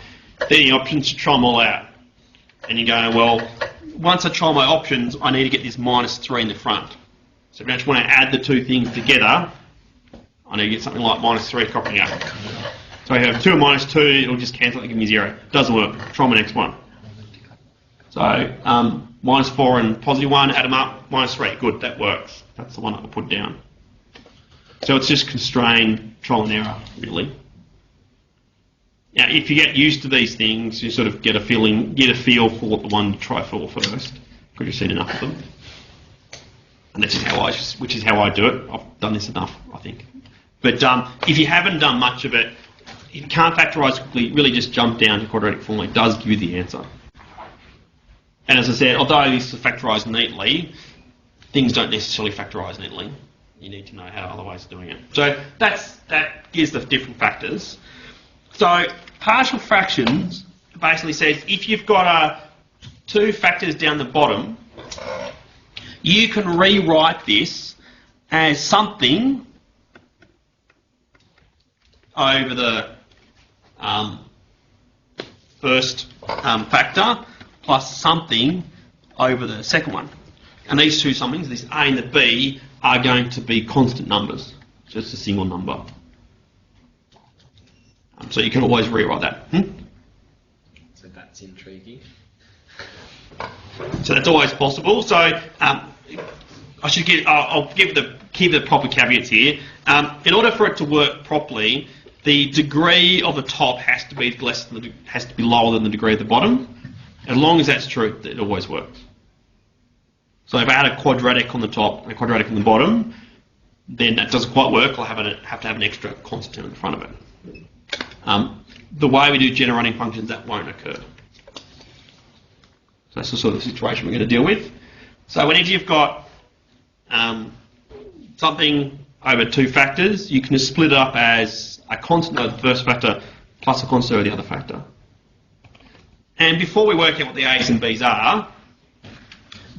Then the options to try them all out. And you go, well, once I try my options, I need to get this minus 3 in the front. So if I just want to add the two things together, I need to get something like minus 3 cropping up. So I have 2 and minus 2, it'll just cancel and give me 0. Doesn't work. Try my next one. So minus 4 and positive 1, add them up, minus 3. Good, that works. That's the one I'll put down. So it's just constrained trial and error, really. Now, if you get used to these things, you sort of get a feel for what the one to try for first, because you've seen enough of them. And that's just which is how I do it. I've done this enough, I think. But if you haven't done much of it, if you can't factorise quickly, really just jump down to quadratic formula. It does give you the answer. And as I said, although this is factorised neatly, things don't necessarily factorise neatly. You need to know how other ways of doing it. So that gives the different factors. So partial fractions basically says if you've got two factors down the bottom, you can rewrite this as something over the first factor plus something over the second one. And these two somethings, this A and the B, are going to be constant numbers, just a single number. So you can always rewrite that. So that's intriguing. So that's always possible. So I'll keep the proper caveats here. In order for it to work properly, the degree of the top has to be lower than the degree of the bottom. As long as that's true, it always works. So if I had a quadratic on the top and a quadratic on the bottom, then that doesn't quite work. I'll have to have an extra constant in the front of it. The way we do generating functions, that won't occur. So that's the sort of situation we're going to deal with. So whenever you've got something over two factors, you can just split it up as a constant over the first factor plus a constant over the other factor. And before we work out what the A's and B's are,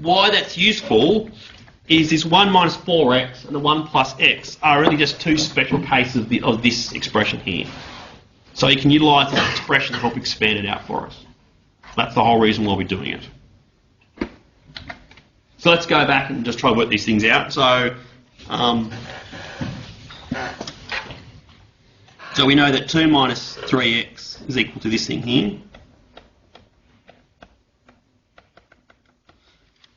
why that's useful is this 1 minus 4x and the 1 plus x are really just two special cases of this expression here. So you can utilise this expression to help expand it out for us. That's the whole reason why we're doing it. So let's go back and just try to work these things out. So we know that 2 minus 3x is equal to this thing here.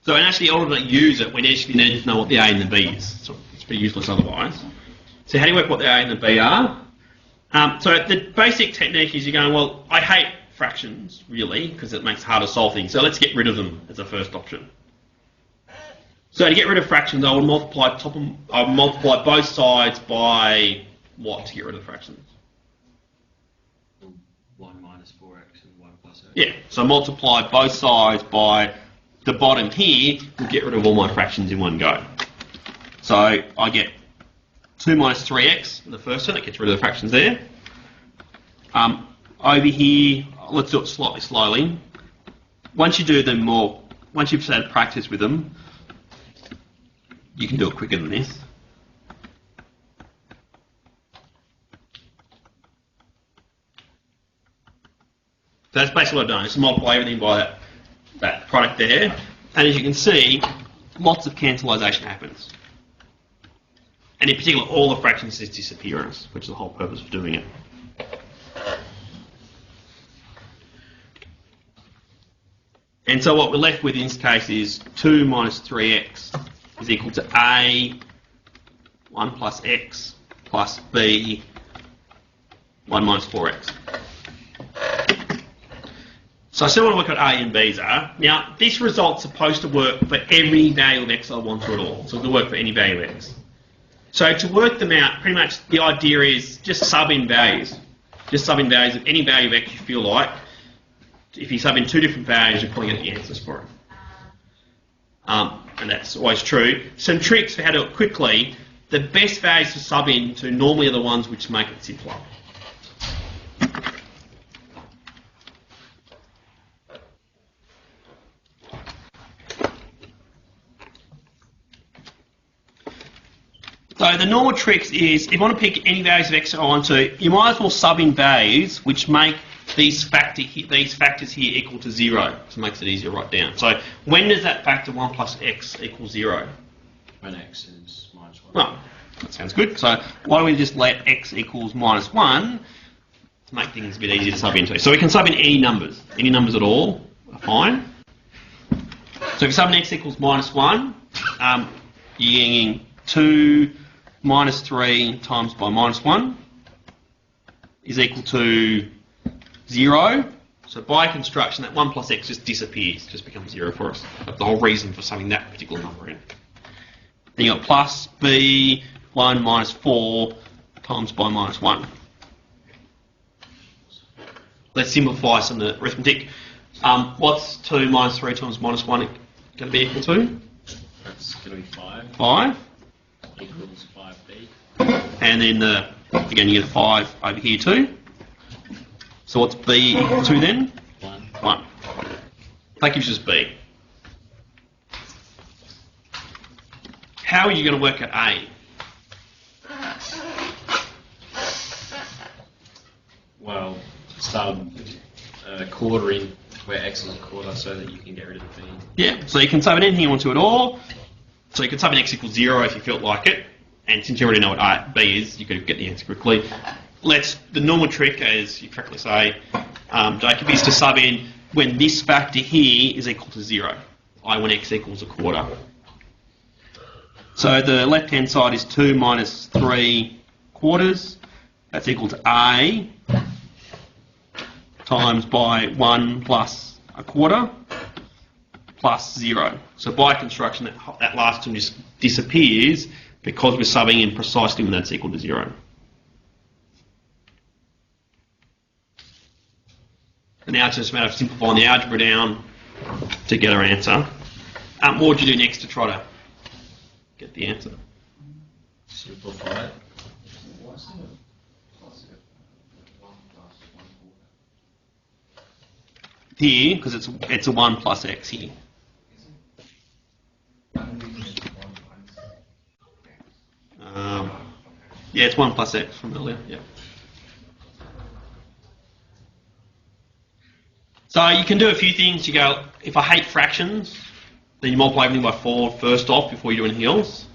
So in actually order to use it, we actually need to know what the A and the B is. So it's pretty useless otherwise. So how do you work what the A and the B are? So the basic technique is you're going, well, I hate fractions, really, because it makes it hard to solve things. So let's get rid of them as a first option. So to get rid of fractions, I would multiply both sides by what to get rid of the fractions? 1 minus 4x and 1 plus x. Yeah, so multiply both sides by the bottom here and get rid of all my fractions in one go. So I get 2 minus 3x in the first one, that gets rid of the fractions there. Over here, let's do it slightly slowly. Once you do them more, once you've had practice with them, you can do it quicker than this. So that's basically what I've done, is multiply everything by that product there. And as you can see, lots of cancellation happens. And in particular, all the fractions just disappear, which is the whole purpose of doing it. And so what we're left with in this case is 2 minus 3x is equal to A 1 plus X plus B 1 minus 4X. So I still want to work out A and B's are. Now, this result's supposed to work for every value of X I want to at all. So it'll work for any value of X. So to work them out, pretty much the idea is just sub in values. Just sub in values of any value of X you feel like. If you sub in two different values, you're probably going to get the answers for it. And that's always true. Some tricks for how to do it quickly. The best values to sub in to normally are the ones which make it simpler. So the normal tricks is, if you want to pick any values of X I want to, you might as well sub in values which make these factors here equal to 0. So it makes it easier to write down. So when does that factor 1 plus X equal 0? When X is minus 1. Well, that sounds good. So why don't we just let X equals minus 1 to make things a bit easier to sub into. So we can sub in any numbers. Any numbers at all are fine. So if you sub in X equals minus 1, you're getting 2 minus 3 times by minus 1 is equal to 0. So by construction, that 1 plus X just disappears, just becomes 0 for us. That's the whole reason for summing that particular number in. Then you've got plus B 1 minus 4 times by minus 1. Let's simplify some of the arithmetic. What's 2 minus 3 times minus 1 going to be equal to? That's going to be 5. 5. Equals 5B. And then, again, you get a 5 over here too. So what's B equal to then? 1. 1. That gives us B. How are you going to work out A? Well, start quartering where X is a quarter so that you can get rid of the B. Yeah, so you can sub in anything you want to at all. So you can sub in X equals 0 if you felt like it. And since you already know what B is, you could get the answer quickly. The normal trick, as you correctly say, Jacob, is to sub in when this factor here is equal to 0, i.e. when X equals a quarter. So the left-hand side is 2 minus 3 quarters. That's equal to A times by 1 plus a quarter plus 0. So by construction, that last term just disappears because we're subbing in precisely when that's equal to 0. And now it's just a matter of simplifying the algebra down to get our answer. What would you do next to try to get the answer? Simplify it. Here, because it's a 1 plus X here. Yeah, it's 1 plus X from earlier, yeah. So you can do a few things. You go, if I hate fractions, then you multiply everything by 4 first off before you do anything else.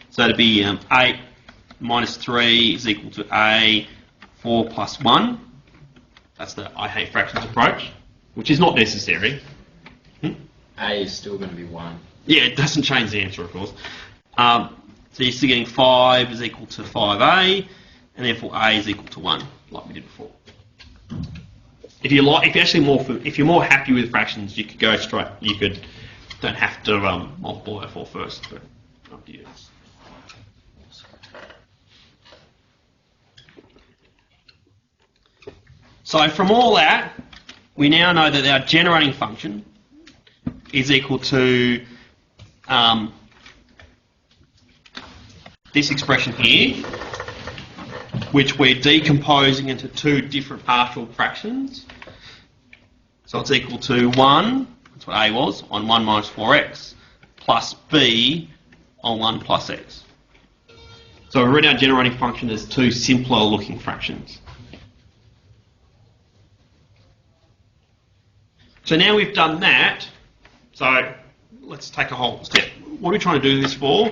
So it'd be 8 minus 3 is equal to A 4 plus 1. That's the I hate fractions approach, which is not necessary. A is still going to be 1. Yeah, it doesn't change the answer, of course. So you're still getting 5 is equal to 5A, and therefore A is equal to 1, like we did before. If you're more happy with fractions, you could go straight. Don't have to multiply by 4 first, but up to you. So from all that, we now know that our generating function is equal to this expression here, which we're decomposing into two different partial fractions. So it's equal to 1, that's what A was, on 1 minus 4x, plus B on 1 plus x. So we've written our generating function as two simpler looking fractions. So now we've done that, so let's take a whole step. What are we trying to do this for?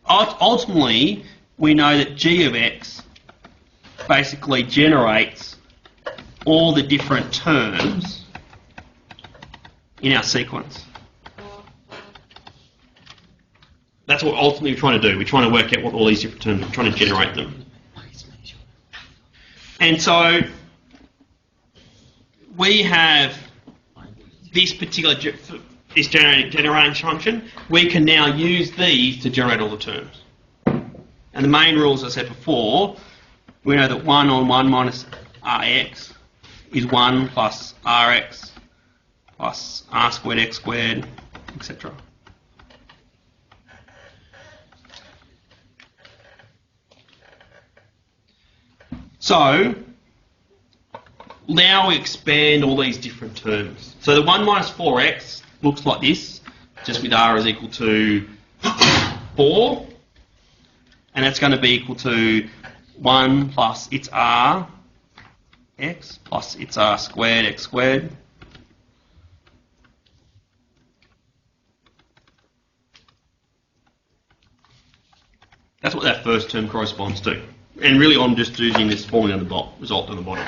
Ultimately, we know that g of x basically generates all the different terms in our sequence. That's what ultimately we're trying to do. We're trying to work out what all these different terms are. We're trying to generate them. And so we have this particular generating function. We can now use these to generate all the terms. And the main rules, as I said before, we know that 1 on 1 minus rx is 1 plus rx plus r squared x squared, etc. So now we expand all these different terms. So the 1 minus 4x looks like this, just with r is equal to 4. And that's going to be equal to 1 plus its r x plus its r squared x squared. That's what that first term corresponds to. And really I'm just using this formula on the result on the bottom.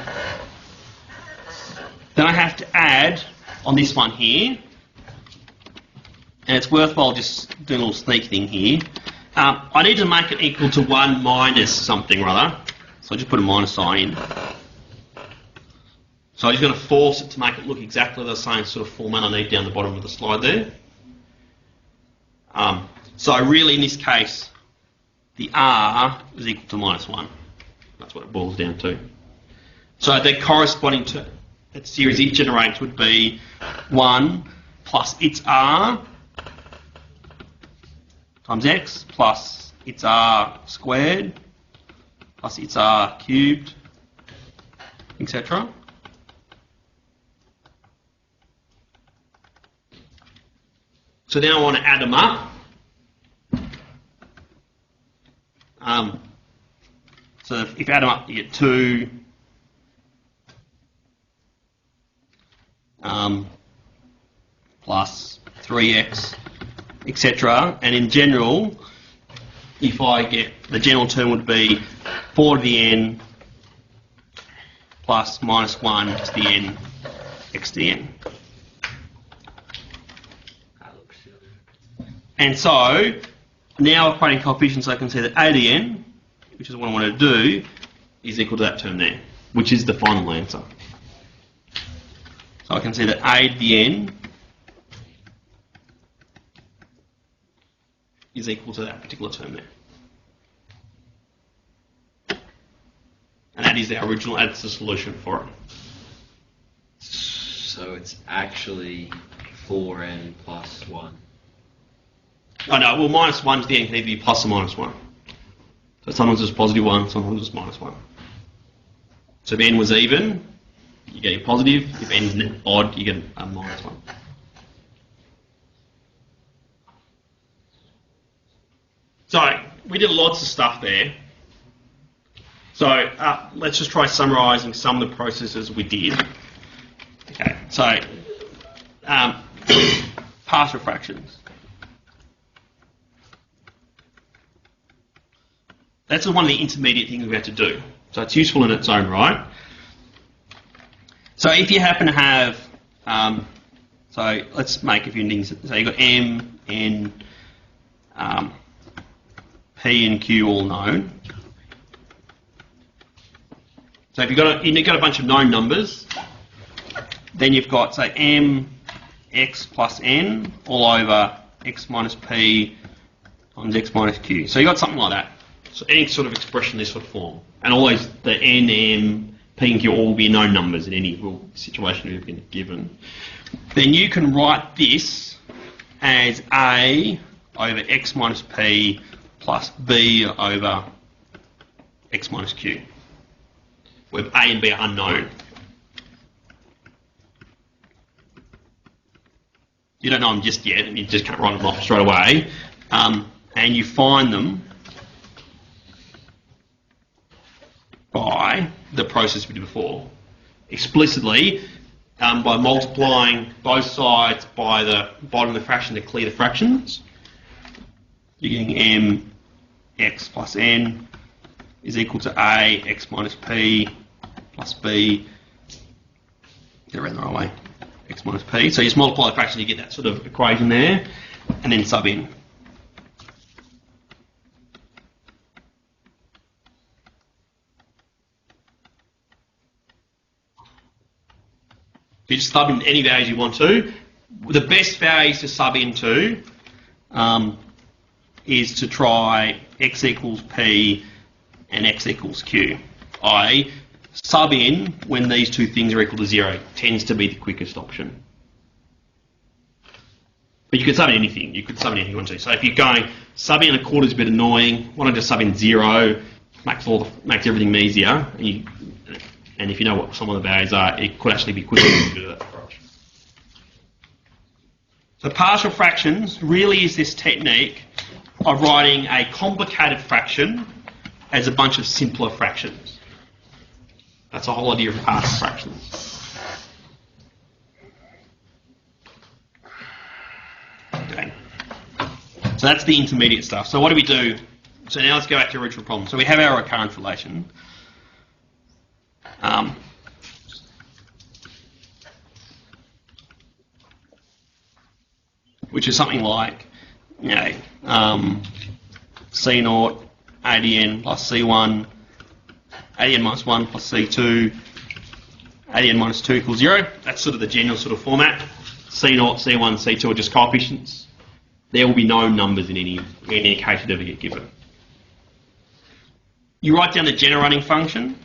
Then I have to add on this one here, and it's worthwhile just doing a little sneak thing here. I need to make it equal to 1 minus something or other. So I just put a minus sign in. So I'm just going to force it to make it look exactly the same sort of format I need down the bottom of the slide there. So really in this case, the r is equal to minus 1. That's what it boils down to. So the corresponding to that series it generates would be 1 plus its r times x plus its r squared plus its r cubed, etc. So now I want to add them up. So if you add them up, you get 2 plus 3x, etc. And in general, if I get the general term would be 4 to the n plus minus 1 to the n x to the n. And so now equating coefficients, I can see that a to the n, which is what I want to do, is equal to that term there, which is the final answer. So I can see that a to the n is equal to that particular term there. And that is the original, that's the solution for it. So it's actually 4n plus 1. Oh no, well minus 1 to the n can either be plus or minus 1. So sometimes it's positive 1, sometimes it's minus 1. So if n was even, you get a positive. If n is odd, you get a minus 1. So we did lots of stuff there. So let's just try summarising some of the processes we did. Okay, so partial fractions. That's one of the intermediate things we have to do. So it's useful in its own right. So if you happen to have, so let's make a few things. So you've got m, n, p and q all known. So if you've got a bunch of known numbers, then you've got, say, m x plus n all over x minus p times x minus q. So you've got something like that. So any sort of expression in this sort of form. And always the n, m, p and q all will be known numbers in any real situation you've been given. Then you can write this as a over x minus p plus b over x minus q, where a and b are unknown. You don't know them just yet, and you just can't write them off straight away. And you find them by the process we did before. Explicitly, by multiplying both sides by the bottom of the fraction to clear the fractions. You're getting m x plus n is equal to a x minus p plus b. Get around the right way. X minus p. So you just multiply the fraction, you get that sort of equation there, and then sub in. You just sub in any values you want to. The best values to sub into is to try x equals p and x equals q. I sub in when these two things are equal to 0. Tends to be the quickest option. But you could sub in anything. You could sub in anything you want to. So if you're going, subbing in a quarter is a bit annoying. Why not just sub in 0? Makes everything easier. And if you know what some of the values are, it could actually be quicker to do that approach. So partial fractions really is this technique of writing a complicated fraction as a bunch of simpler fractions. That's the whole idea of partial fractions. Okay. So that's the intermediate stuff. So what do we do? So now let's go back to the original problem. So we have our recurrence relation. Which is something like, C0 ADN plus C1, ADN minus 1 plus C2, ADN minus 2 equals 0. That's sort of the general sort of format. C0, C1, C2 are just coefficients. There will be no numbers in any case that ever get given. You write down the generating function.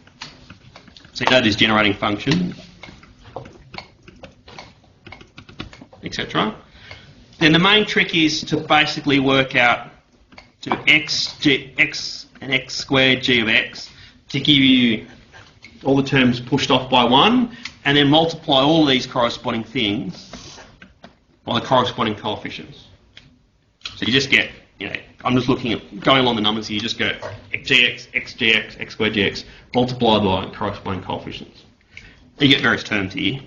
So that is generating function, etc. Then the main trick is to basically work out to x and x squared g of x to give you all the terms pushed off by 1, and then multiply all of these corresponding things by the corresponding coefficients. So you just get, I'm just looking at going along the numbers here. You just go gx, xgx, x squared gx, multiplied by corresponding coefficients. You get various terms here.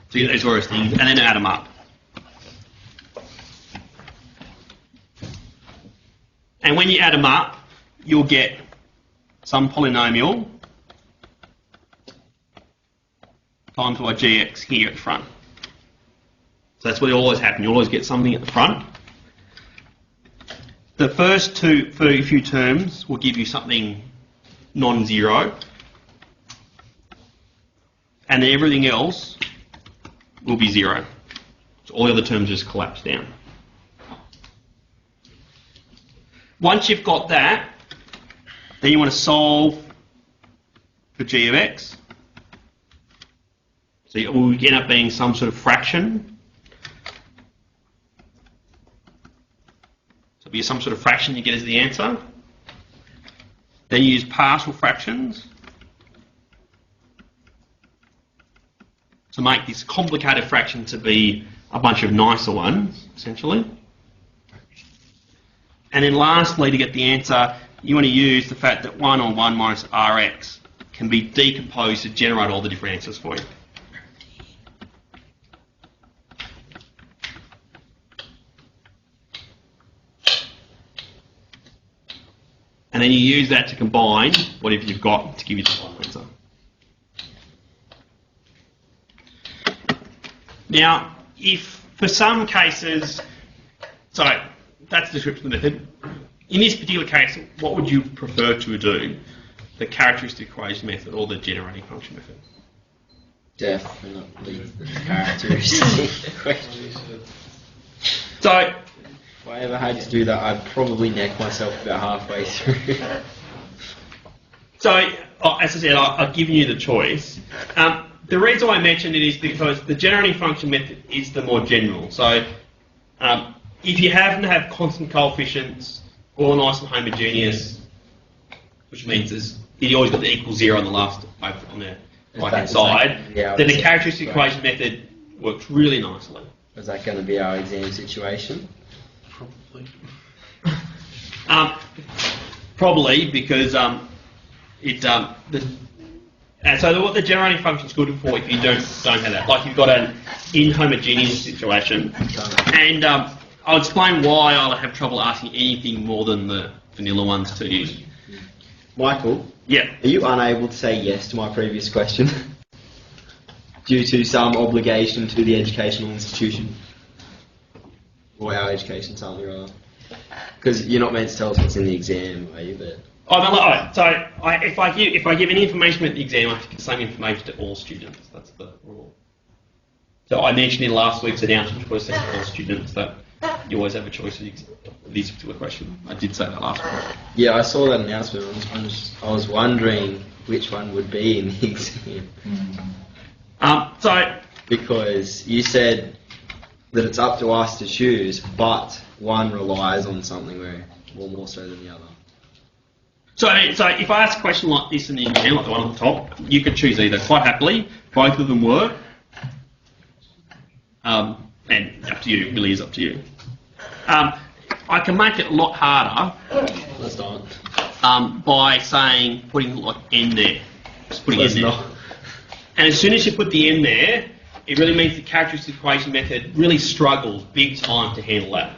So you get those various things, and then add them up. And when you add them up, you'll get some polynomial times by gx here at the front. So that's what will always happen. You'll always get something at the front. The first few terms will give you something non-zero, and then everything else will be 0. So all the other terms just collapse down. Once you've got that, then you want to solve for g of x. So it will end up being some sort of fraction. So it'll be some sort of fraction you get as the answer. Then you use partial fractions to make this complicated fraction to be a bunch of nicer ones, essentially. And then lastly, to get the answer, you want to use the fact that 1 on 1 minus Rx can be decomposed to generate all the different answers for you. And then you use that to combine whatever you've got to give you the final answer. Now, if for some cases, so that's the description of the method. In this particular case, what would you prefer to do? The characteristic equation method or the generating function method? Definitely the characteristic equation. So, if I ever had to do that, I'd probably neck myself about halfway through. So, as I said, I've given you the choice. The reason why I mentioned it is because the generating function method is the more general. So, if you happen to have constant coefficients, all nice and homogeneous, which means you always got the equal 0 on the last on the right hand side, then the characteristic equation method works really nicely. Is that going to be our exam situation? Probably. Probably because so what the generating function is good for if you don't have that, like you've got an inhomogeneous situation, and I'll explain why I'll have trouble asking anything more than the vanilla ones to you. Michael? Yeah. Are you unable to say yes to my previous question? Due to some obligation to the educational institution? Or our education, something or other? Because you're not meant to tell us what's in the exam, are you? But If I give any information about the exam, I have to give the same information to all students. That's the rule. So I mentioned in last week's announcement for all students that you always have a choice of this particular question. I did say that last week. Yeah, I saw that announcement. I was wondering which one would be in the exam. Because you said that it's up to us to choose, but one relies on something more so than the other. So if I ask a question like this in the exam, like the one on the top, you could choose either quite happily. Both of them work. And up to you, it really is up to you. I can make it a lot harder. Let's not. By putting like n there. Just putting n there. Not. And as soon as you put the n there, it really means the characteristic equation method really struggles big time to handle that.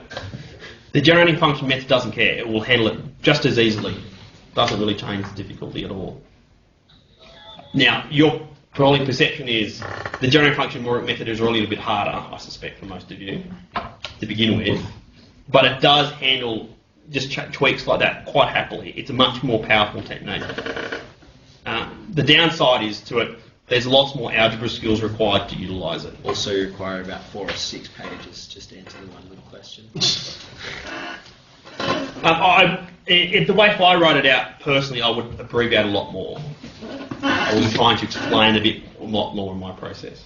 The generating function method doesn't care. It will handle it just as easily. Doesn't really change the difficulty at all. Now, your probably perception is the generating function method is really a bit harder, I suspect, for most of you to begin with. But it does handle just tweaks like that quite happily. It's a much more powerful technique. The downside is to it, there's lots more algebra skills required to utilise it. Also, you require about 4 or 6 pages just to answer the one little question. The way if I wrote it out personally, I would abbreviate a lot more. I was trying to explain a lot more in my process.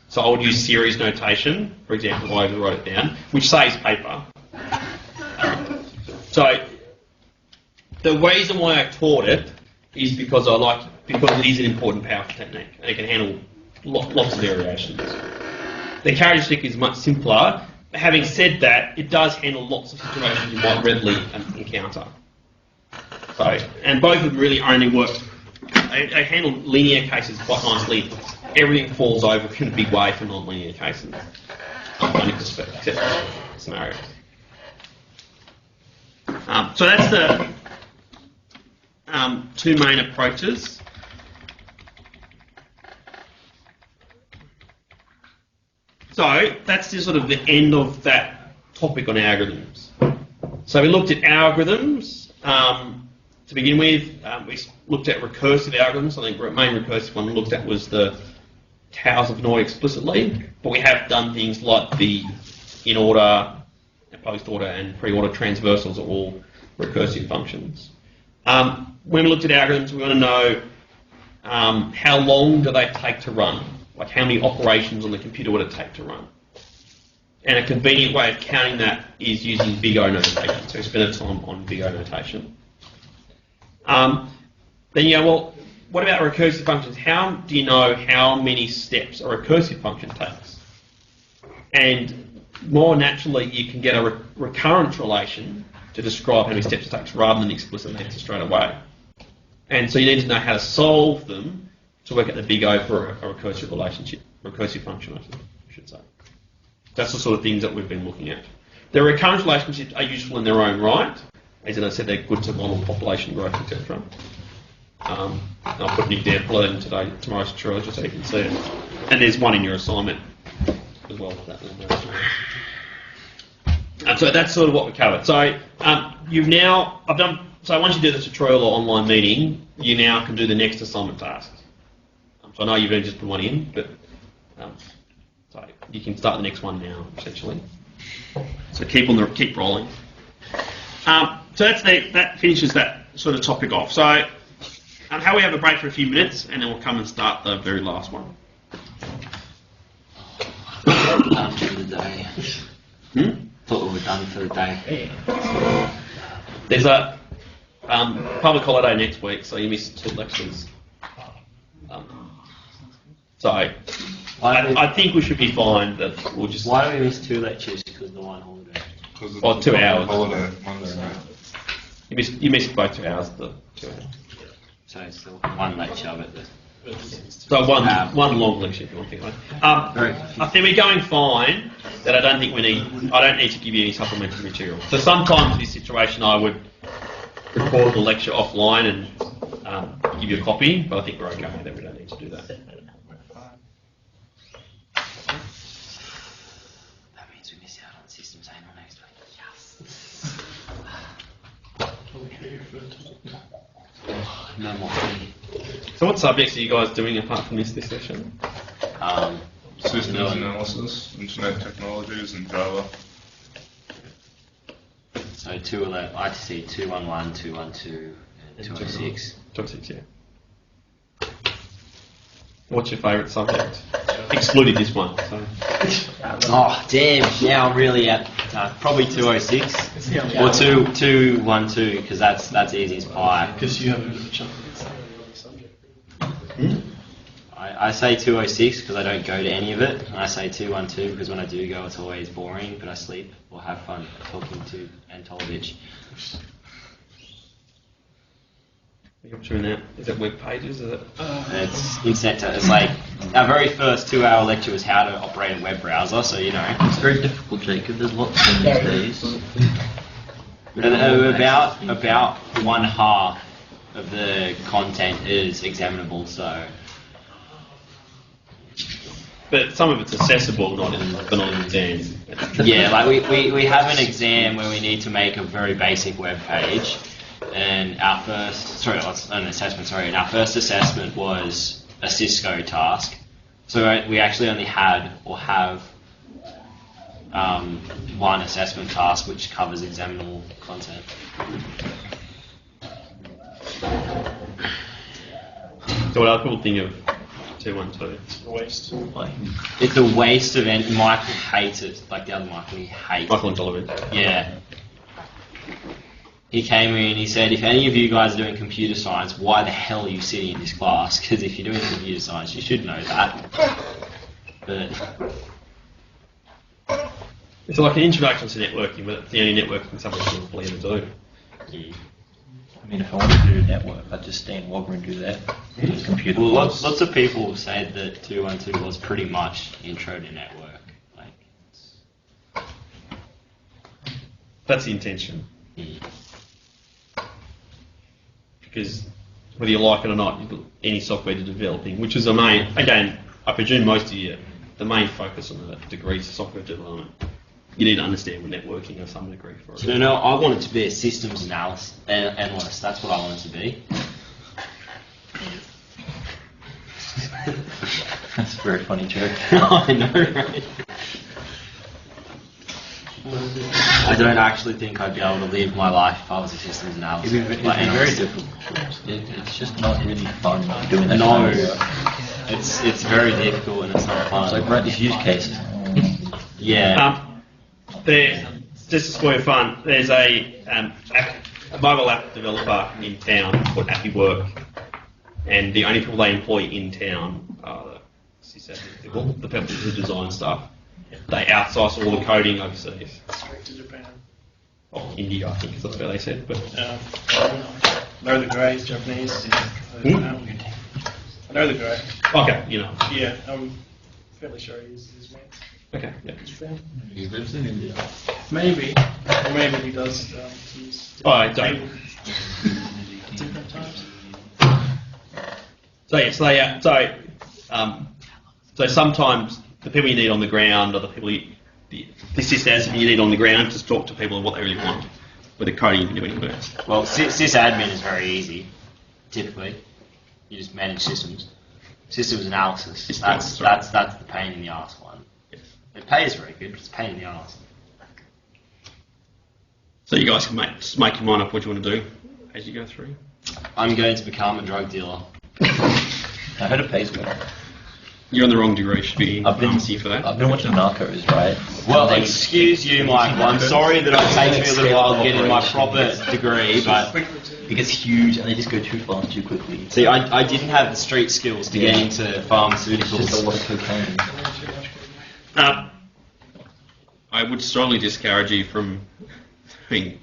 So I would use series notation, for example, if I wrote it down, which saves paper. So the reason why I taught it is because it is an important, powerful technique, and it can handle lots of variations. The characteristic is much simpler. Having said that, it does handle lots of situations you might readily encounter. And both of them really only work. They handle linear cases quite nicely. Everything falls over in a big way for non-linear cases, only except scenarios. So that's the two main approaches. So that's just sort of the end of that topic on algorithms. So we looked at algorithms to begin with. We looked at recursive algorithms. I think the main recursive one we looked at was the towers of Noy explicitly, but we have done things like the in-order, post-order, and pre-order transversals are all recursive functions. When we looked at algorithms, we want to know how long do they take to run? Like how many operations on the computer would it take to run? And a convenient way of counting that is using big O notation. So we spend a time on big O notation. Then you go, well, what about recursive functions? How do you know how many steps a recursive function takes? And more naturally, you can get a recurrence relation to describe how many steps it takes rather than explicit answer straight away. And so you need to know how to solve them to work out the big O for a recursive relationship, recursive function, I should say. That's the sort of things that we've been looking at. The recurrence relationships are useful in their own right. As I said, they're good to model population growth, etc. I'll put an example of them tomorrow's tutorial just so you can see it. And there's one in your assignment as well for that one. So that's sort of what we covered. So so once you do the tutorial or online meeting, you now can do the next assignment task. So I know you've only just put one in, but so you can start the next one now, essentially. So keep rolling. So that finishes that sort of topic off. So how we have a break for a few minutes, and then we'll come and start the very last one. Done for the day. Thought we were done for the day. There's a public holiday next week, so you missed 2 lectures. So I think we should be fine. That we'll just. Why do we miss 2 lectures? Because of the one holiday. Or 2 hours. Holiday Monday night. You missed both 2 hours. The 2 hours. So it's still one lecture, but So one long lecture if you want to think about it. I think we're going fine. That I don't need to give you any supplementary material. So sometimes in this situation I would record the lecture offline and give you a copy, but I think we're okay with that. We don't need to do that. that means we miss out on systems annual next week. Yes. No more. So what subjects are you guys doing apart from this session? Systems analysis, internet technologies, and Java. So 211, I see 211, 212, and 206. 206, yeah. What's your favourite subject? Excluding this one. So. Oh, damn. Now I'm really at probably 206 or 212 because that's easy as pie. Because you have a bit of a chunk of subject. I say 206 because I don't go to any of it, and I say 212 because when I do go it's always boring, but I sleep or have fun talking to Antolovich. What's doing that? Is it web pages? Is it? It's internet. It's like our very first 2-hour lecture was how to operate a web browser, so you know. It's very difficult, Jacob. There's lots of them these days. And about one half of the content is examinable, so. But some of it's accessible, not in exams. Yeah, like we have an exam where we need to make a very basic web page, and our first assessment was a Cisco task. So we actually only had or have one assessment task which covers examinable content. So what other people think of 212? It's a waste. It's a waste of it. Michael hates it. Like the other Michael, he hates Michael it. and Donovan. Yeah. He came in and he said, if any of you guys are doing computer science, why the hell are you sitting in this class? Because if you're doing computer science, you should know that. But It's like an introduction to networking, but it's the only networking subject you'll probably ever do. yeah. I mean, if I wanted to do a network, I'd just stay in Wagga and do that. Computer Well, course. lots of people said that 212 was pretty much intro to network. Like, That's the intention. yeah. Because whether you like it or not, you've got any software to developing, which is the main, again, I presume most of you, the main focus on the degree is software development. You need to understand networking of some degree for it. No, I wanted to be a systems analyst. That's what I wanted to be. That's a very funny joke. I know, right? I don't actually think I'd be able to live my life if I was a systems analyst. It'd be very difficult. It's just not really fun doing that No, kind of work. it's very difficult and it's not fun. It's like write these use cases. Yeah. Just for fun, there's a mobile app developer in town called AppyWork, and the only people they employ in town are the people who design stuff. They outsource all the coding overseas. Straight to Japan. Or India, I think is what they said. But Know the guy, he's Japanese. I know the guy. okay, you know. Yeah, I'm fairly sure he's mate. Okay, yeah. Japan. He lives in India. Maybe. Or maybe he does use Oh, I don't. different times. So yeah, so sometimes the people you need on the ground, or the people the sysadmin you need on the ground, just talk to people and what they really want. With the coding, you can do anywhere. Well, sysadmin is very easy. Typically, you just manage systems. Systems analysis. That's the pain in the ass one. It pays very good, but it's a pain in the ass. So you guys can make your mind up what you want to do as you go through. I'm going to become a drug dealer. I heard it pays well. You're on the wrong degree. Should be I've been pharmacy for that. I've been watching Narcos, right? Well, And they- excuse you, Michael. I'm sorry that it takes me a little while to get in my proper degree, but It gets huge, and they just go too fast, too quickly. see, I didn't have the street skills to get Yeah. into It's just a pharmaceuticals. lot of cocaine. I would strongly discourage you from doing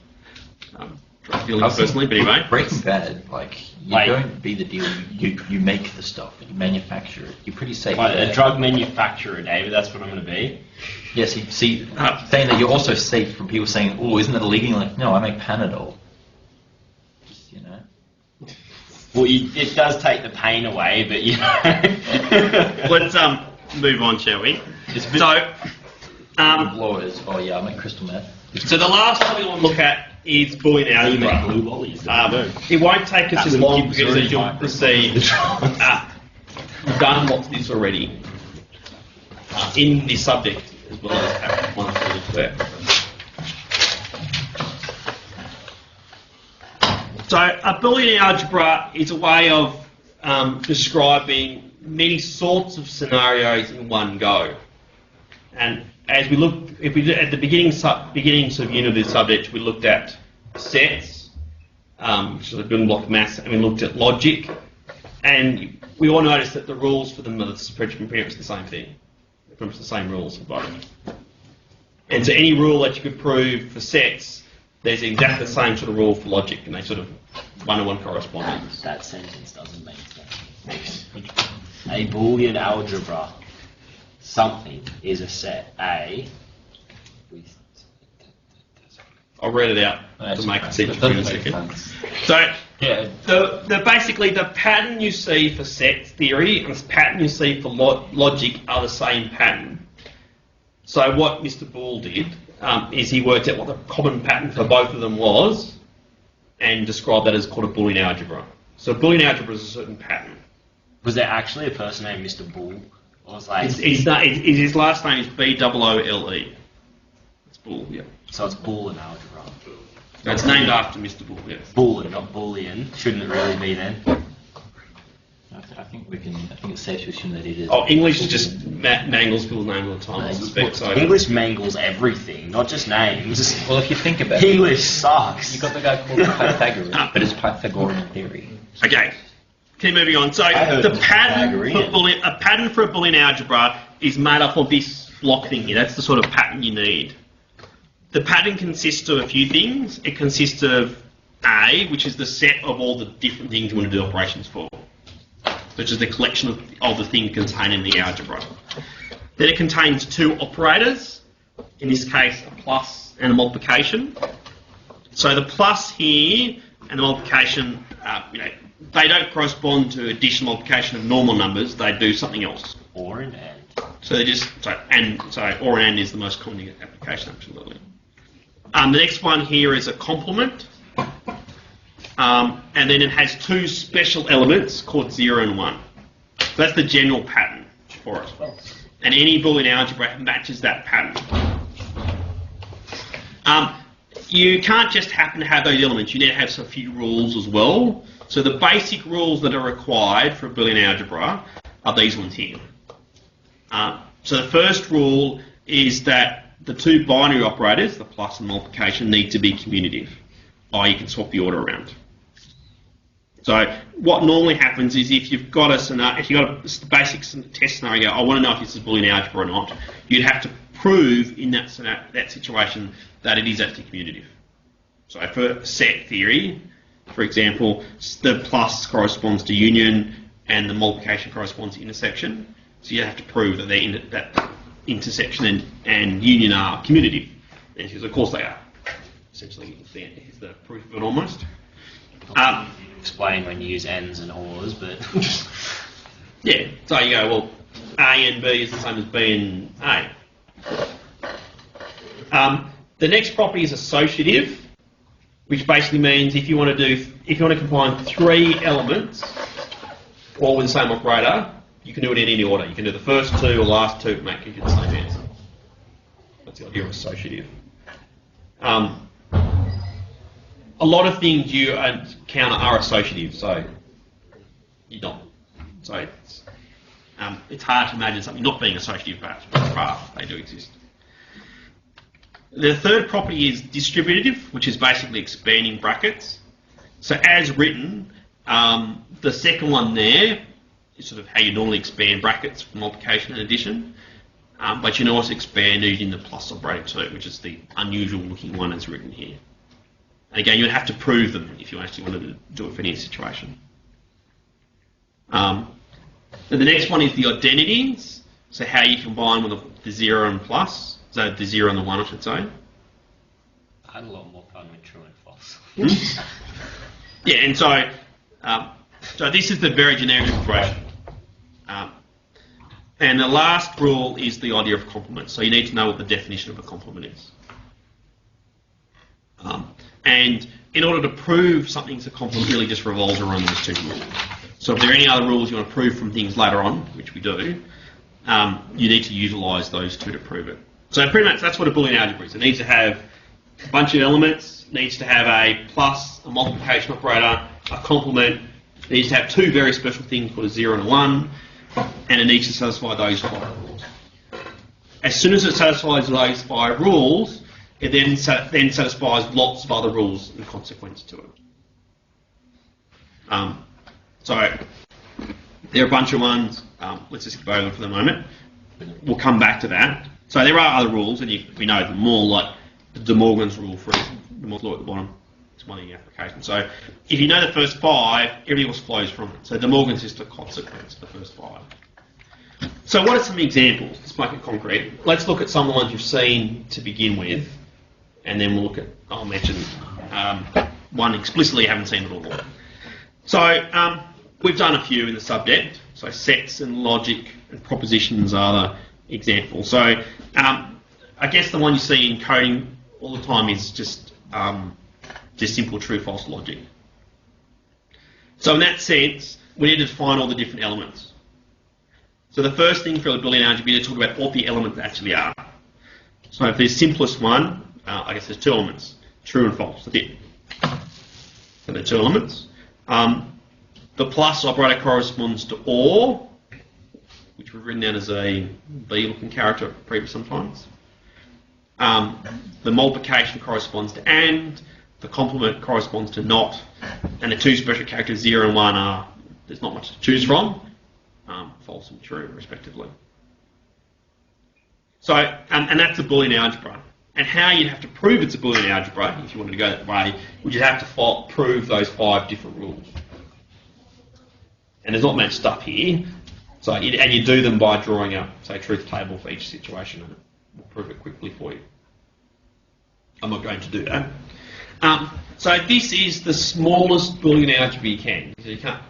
drug dealing I've seen personally, but anyway. Breaking Bad, like, you Like- don't be the dealer, you make the stuff, you manufacture it. You're pretty safe Like there. a drug manufacturer, David. That's what I'm going to be. Yes, you see, saying that you're also safe from people saying, oh, isn't that illegal? You're like, no, I make Panadol. Just, you know. Well, it does take the pain away, but you know. Let's move on, shall we? So, Lawyers, oh yeah, I make crystal meth. so the last one we want to look at is Boolean algebra. Blue volleys. It won't take us That's as long long because as through you'll my- see, we've done lots of this already in this subject as well as one there. So a Boolean algebra is a way of describing many sorts of scenarios in one go. And as we look, if we at the beginnings of unit of this subject, we looked at sets, which is a building block of maths, and we looked at logic, and we all noticed that the rules for them are pretty much the same thing. They're pretty much the same rules for both. And so any rule that you could prove for sets, there's exactly the same sort of rule for logic, and they sort of one-to-one correspondence. That sentence doesn't make sense. A Boolean algebra, something is a set A with... I'll read it out to make it simple in a second. So, basically the pattern you see for set theory and the pattern you see for logic are the same pattern. So what Mr. Boole did is he worked out what the common pattern for both of them was and described that as called a Boolean algebra. So Boolean algebra is a certain pattern. Was there actually a person named Mr. Boole? Or was like... His last name is B-O-O-L-E. It's Boole, yeah. So it's Boolean algebra. So it's named after Mr. Boole, yes. Boolean, not Boolean. Shouldn't it really be then? I think it's safe to assume that it is. Oh, English is just mangles people's names all the time, I suspect. So. English mangles everything, not just names. Well, if you think about it, English sucks. you got the guy called Pythagoras, but it's Pythagorean theory. Okay, keep moving on. So the pattern for a Boolean algebra is made up of this block thing here. That's the sort of pattern you need. The pattern consists of a few things. It consists of A, which is the set of all the different things you want to do operations for, which is the collection of the things contained in the algebra. Then it contains two operators, in this case a plus and a multiplication. So the plus here and the multiplication, they don't correspond to addition multiplication of normal numbers, they do something else. Or an and. So they just, or an and is the most common application, absolutely. The next one here is a complement. And then it has two special elements called 0 and 1. So that's the general pattern for it. And any Boolean algebra matches that pattern. You can't just happen to have those elements. You need to have a few rules as well. So the basic rules that are required for a Boolean algebra are these ones here. So the first rule is that the two binary operators, the plus and multiplication, need to be commutative. You can swap the order around. So what normally happens is if you've got a basic test scenario, I want to know if this is Boolean algebra or not, you'd have to prove in that situation that it is actually commutative. So for set theory, for example, the plus corresponds to union and the multiplication corresponds to intersection. So you have to prove that that intersection and union are commutative. And of course they are. Essentially, is the proof of it almost. Explain when you use ands and ors, but... yeah, so you go, well, A and B is the same as B and A. The next property is associative, which basically means if you want to combine three elements, all with the same operator, you can do it in any order. You can do the first two or last two to make you get the same answer. That's the idea of associative. A lot of things you encounter are associative, so you're not. So it's hard to imagine something not being associative, but they do exist. The third property is distributive, which is basically expanding brackets. So as written, the second one there is sort of how you normally expand brackets for multiplication and addition, but you can also expand using the plus operator too, which is the unusual looking one as written here. And again, you would have to prove them if you actually wanted to do it for any situation. Then the next one is the identities, so how you combine with the 0 and plus, so the 0 and the 1 I should say. I had a lot more fun with true and false. Yeah, and so this is the very generic expression. And the last rule is the idea of complement. So you need to know what the definition of a complement is. And in order to prove something's a complement, really just revolves around those two rules. So if there are any other rules you want to prove from things later on, which we do, you need to utilise those two to prove it. So pretty much that's what a Boolean algebra is. It needs to have a bunch of elements, needs to have a plus, a multiplication operator, a complement. It needs to have two very special things called a 0 and a 1, and it needs to satisfy those 5 rules. As soon as it satisfies those 5 rules, it then satisfies lots of other rules in consequence to it. So there are a bunch of ones. Let's just go over them for the moment. We'll come back to that. So there are other rules, and we know them more, like the De Morgan's rule for the Morse law at the bottom. It's one of the applications. So if you know the first 5, everything else flows from it. So De Morgan's is just a consequence of the first 5. So what are some examples? Let's make it concrete. Let's look at some of the ones you've seen to begin with, and then we'll look at, I'll mention one explicitly you haven't seen at all. So we've done a few in the subject. So sets and logic and propositions are the examples. So I guess the one you see in coding all the time is just simple true-false logic. So in that sense, we need to define all the different elements. So the first thing for the Boolean algebra is to talk about what the elements actually are. So for the simplest one, I guess there's 2 elements, true and false. That's it. So there are 2 elements. The plus operator corresponds to OR, which we've written down as a B-looking character previous sometimes. The multiplication corresponds to AND, the complement corresponds to NOT, and the 2 special characters 0 and 1 are, there's not much to choose from, false and true respectively. So, and that's a Boolean algebra. And how you'd have to prove it's a Boolean algebra, if you wanted to go that way, would you have to prove those 5 different rules. And there's not much stuff here. So, and you do them by drawing a, say, truth table for each situation, and we'll prove it quickly for you. I'm not going to do that. So this is the smallest Boolean algebra you can.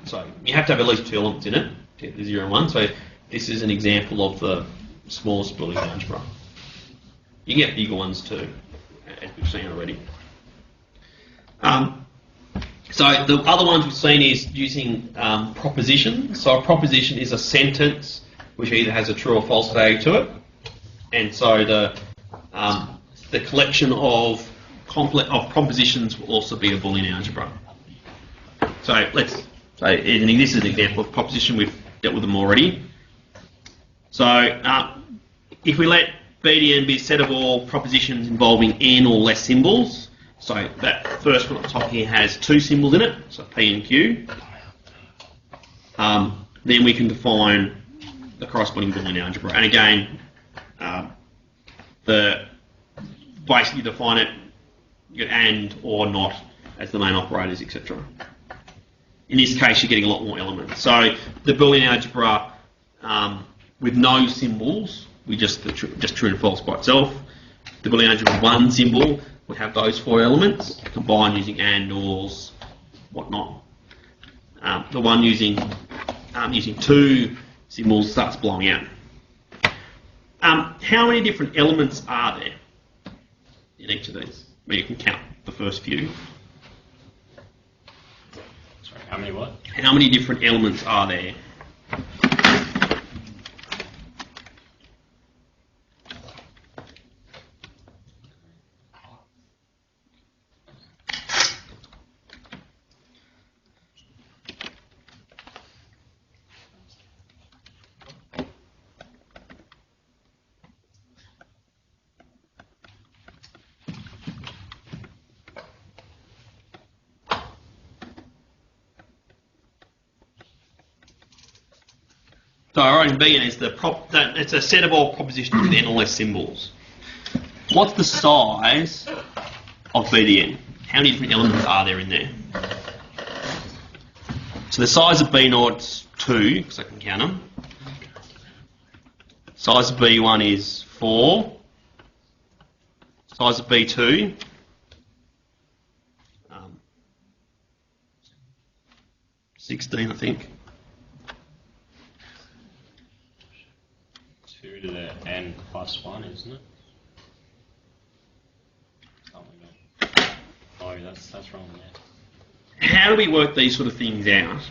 So you have to have at least 2 elements in it, to get the 0 and 1. So this is an example of the smallest Boolean algebra. You can get bigger ones too, as we've seen already. So the other ones we've seen is using propositions. So a proposition is a sentence which either has a true or false value to it, and so the collection of propositions will also be a Boolean algebra. So this is an example of proposition. We've dealt with them already. So if we let BDN be a set of all propositions involving n or less symbols, so that first one at the top here has 2 symbols in it, so P and Q, then we can define the corresponding Boolean algebra. And again, basically define it, you get AND or NOT as the main operators, etc. In this case, you're getting a lot more elements. So the Boolean algebra with no symbols, we just true and false by itself. The Boolean algebra with 1 symbol would have those 4 elements combined using AND, ORs, whatnot. The one using 2 symbols starts blowing out. How many different elements are there in each of these? Well, you can count the first few. Sorry, how many what? How many different elements are there? So our own BN is it's a set of all propositions with n or less symbols. What's the size of BDN? How many different elements are there in there? So the size of B0's 2, because I can count them. Size of B1 is 4. Size of B2. 16, I think. 2 to the n plus 1, isn't it? Oh, that's wrong there. How do we work these sort of things out?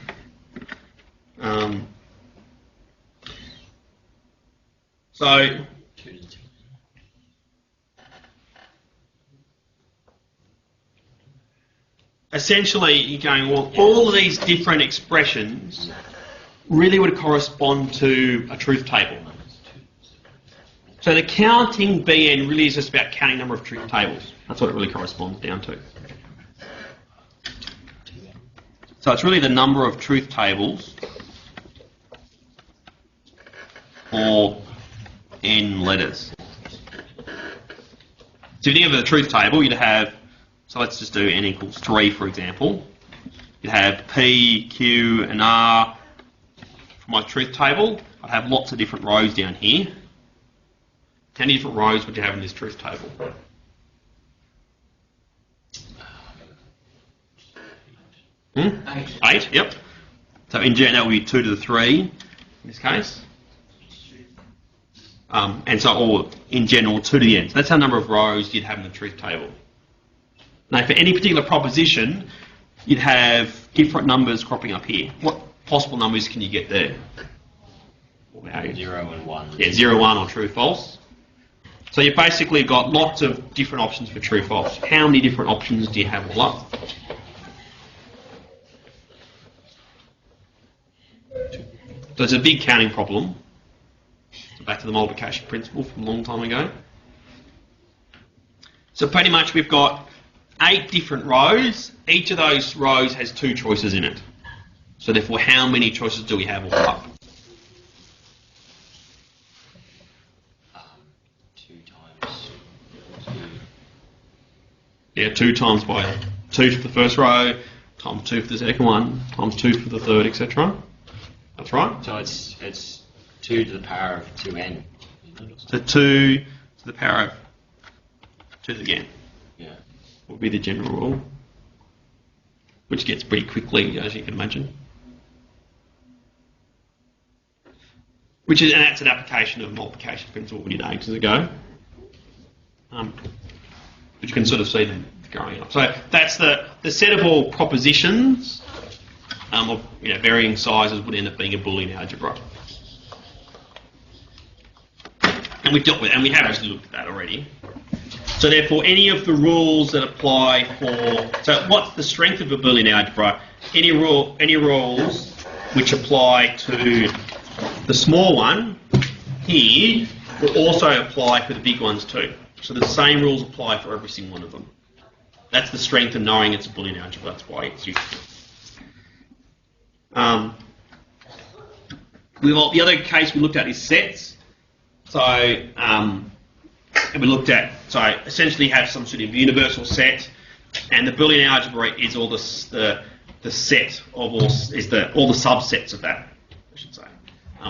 So 2 to the 2. essentially, you're going, well, all of these different expressions really would correspond to a truth table. So the counting BN really is just about counting number of truth tables. That's what it really corresponds down to. So it's really the number of truth tables or N letters. So if you think of the truth table, you'd have, so let's just do N equals 3, for example. You'd have P, Q, and R for my truth table. I'd have lots of different rows down here. How many different rows would you have in this truth table? 8, yep. So in general, that would be 2 to the 3 in this case. And so, or in general, 2 to the n. So that's how number of rows you'd have in the truth table. Now, for any particular proposition, you'd have different numbers cropping up here. What possible numbers can you get there? 0 and 1. Yeah, 0, 1, or true, false. So you've basically got lots of different options for true, false. How many different options do you have all up? So it's a big counting problem. So back to the multiplication principle from a long time ago. So pretty much we've got 8 different rows. Each of those rows has 2 choices in it. So therefore, how many choices do we have all up? 2 times 2. Yeah, 2 times by 2 for the first row, times 2 for the second one, times 2 for the third, etc. That's right. So it's 2 to the power of 2n. So 2 to the power of 2 again Yeah. would be the general rule, which gets pretty quickly, as you can imagine. And that's an application of multiplication principle we did ages ago. But you can sort of see them growing up. So that's the set of all propositions of varying sizes would end up being a Boolean algebra. And we've dealt with, and we have actually looked at that already. So therefore, any of the rules that apply for, so what's the strength of a Boolean algebra? Any rules which apply to the small one here will also apply for the big ones too. So the same rules apply for every single one of them. That's the strength of knowing it's a Boolean algebra. That's why it's useful. The other case we looked at is sets. So and we looked at, so essentially have some sort of universal set, and the Boolean algebra is all the set of all the subsets of that, I should say,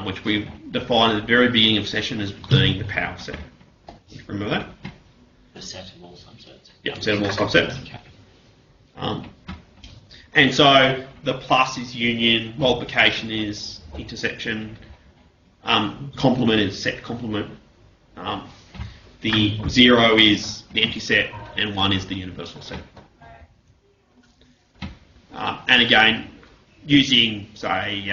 which we defined at the very beginning of session as being the power set. Remember that? The set of all subsets. Yeah, set of all subsets. Okay. And so the plus is union, multiplication is intersection, complement is set complement, the 0 is the empty set, and 1 is the universal set. And again, using, say,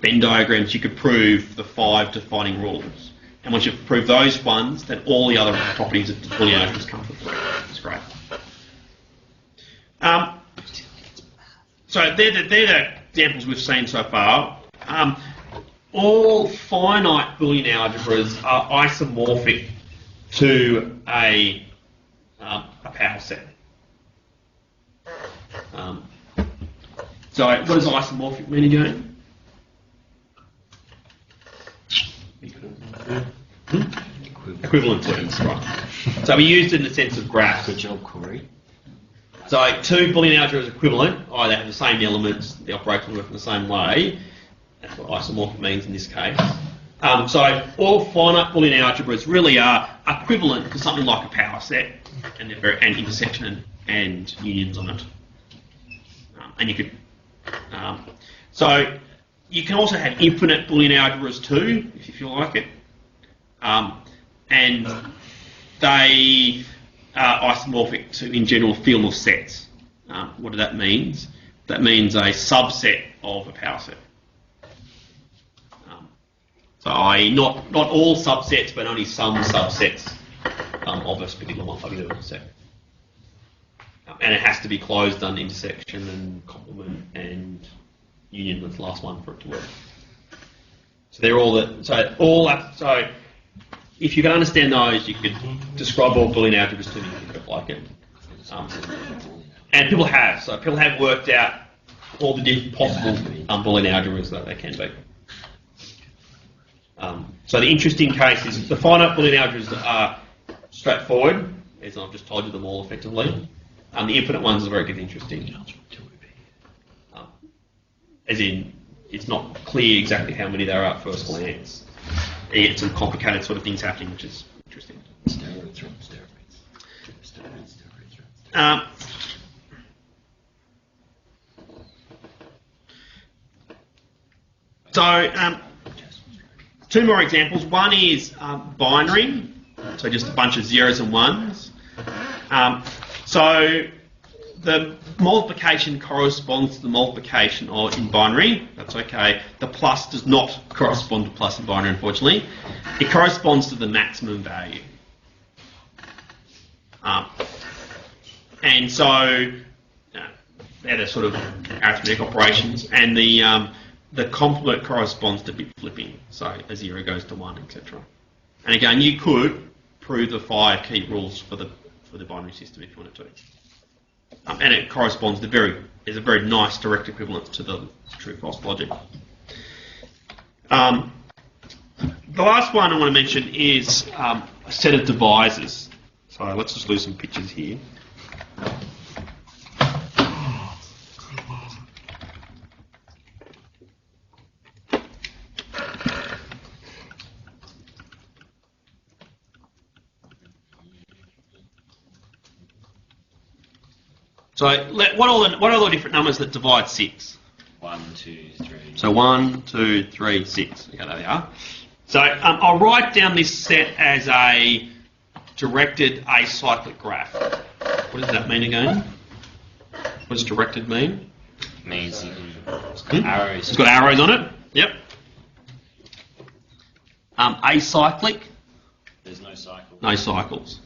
Venn diagrams, you could prove the 5 defining rules. And once you've proved those ones, then all the other properties of the Boolean algebra come to play. That's great. So they're the examples we've seen so far. All finite Boolean algebras are isomorphic to a power set. So what does isomorphic mean again? Equivalent to, right. So we used it in the sense of graphs. Good job, Corey. So 2 Boolean algebras are equivalent, they have the same elements, the operations work in the same way. That's what isomorphic means in this case. So all finite Boolean algebras really are equivalent to something like a power set and intersection and unions on it. And you could, so you can also have infinite Boolean algebras too, if you feel like it. And they isomorphic to, in general, field of sets. What does that mean? That means a subset of a power set. So i.e. not all subsets, but only some subsets of a particular multinomial set. And it has to be closed on intersection and complement and union was the last one for it to work. So they're all that. So if you can understand those, you could describe all Boolean algebras to me if you like it. And people have. So people have worked out all the different possible Boolean algebras that they can be. So the interesting case is the finite Boolean algebras are straightforward, as I've just told you them all effectively. The infinite ones are very interesting. As in, it's not clear exactly how many there are at first glance. You get some complicated sort of things happening, which is interesting. Two more examples. One is binary, so just a bunch of zeros and ones. So the multiplication corresponds to the multiplication in binary. That's okay. The plus does not correspond to plus in binary, unfortunately. It corresponds to the maximum value. And so they're the sort of arithmetic operations, and the complement corresponds to bit flipping. So a 0 goes to 1, etc. And again, you could prove the 5 key rules for the binary system if you wanted to. And it corresponds to there's a very nice direct equivalence to the true-false logic. The last one I want to mention is a set of divisors. So let's just lose some pictures here. So what are the different numbers that divide 6? 1, 2, 3. So 1, 2, 3, 6. Okay, there they are. So I'll write down this set as a directed acyclic graph. What does that mean again? What does directed mean? It means it's got arrows. It's got arrows on it. Yep. Acyclic. There's no cycle. No cycles.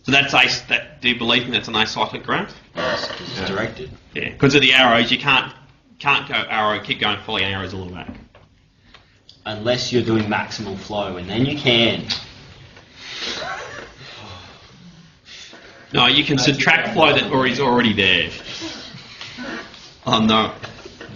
So do you believe that's an acyclic graph? Yes, because it's directed. Yeah, because of the arrows, you can't go keep going following arrows all the way back. Unless you're doing maximal flow, and then you can. No, you can subtract flow that is already there. Oh no.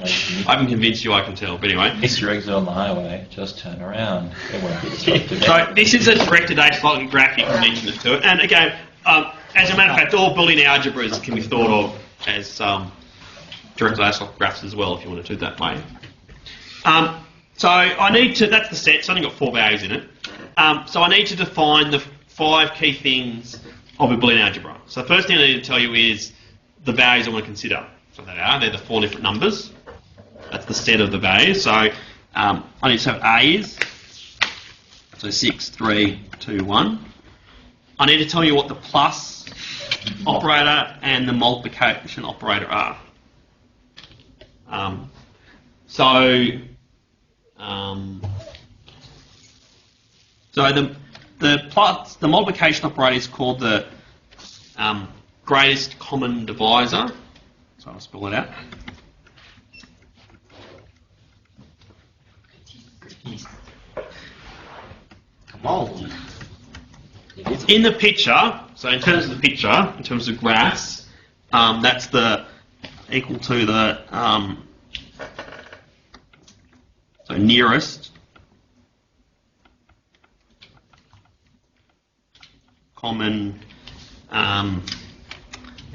I haven't convinced you, I can tell, but anyway. If your exit on the highway, just turn around. It won't be disrupted. So this is a directed acyclic graph, you can mention it to it. And again, as a matter of fact, all Boolean algebras can be thought of as directed acyclic graphs as well, if you want to do it that way. So I need to, that's the set, it's only got 4 values in it. So I need to define the 5 key things of a Boolean algebra. So the first thing I need to tell you is the values I want to consider. So they're the 4 different numbers. That's the set of the values. So I need to have A's. So 6, 3, 2, 1. I need to tell you what the plus operator and the multiplication operator are. So the multiplication operator is called the greatest common divisor. So I'll spell it out. Come on. In the picture, so in terms of the picture, in terms of graphs, that's equal to the so nearest common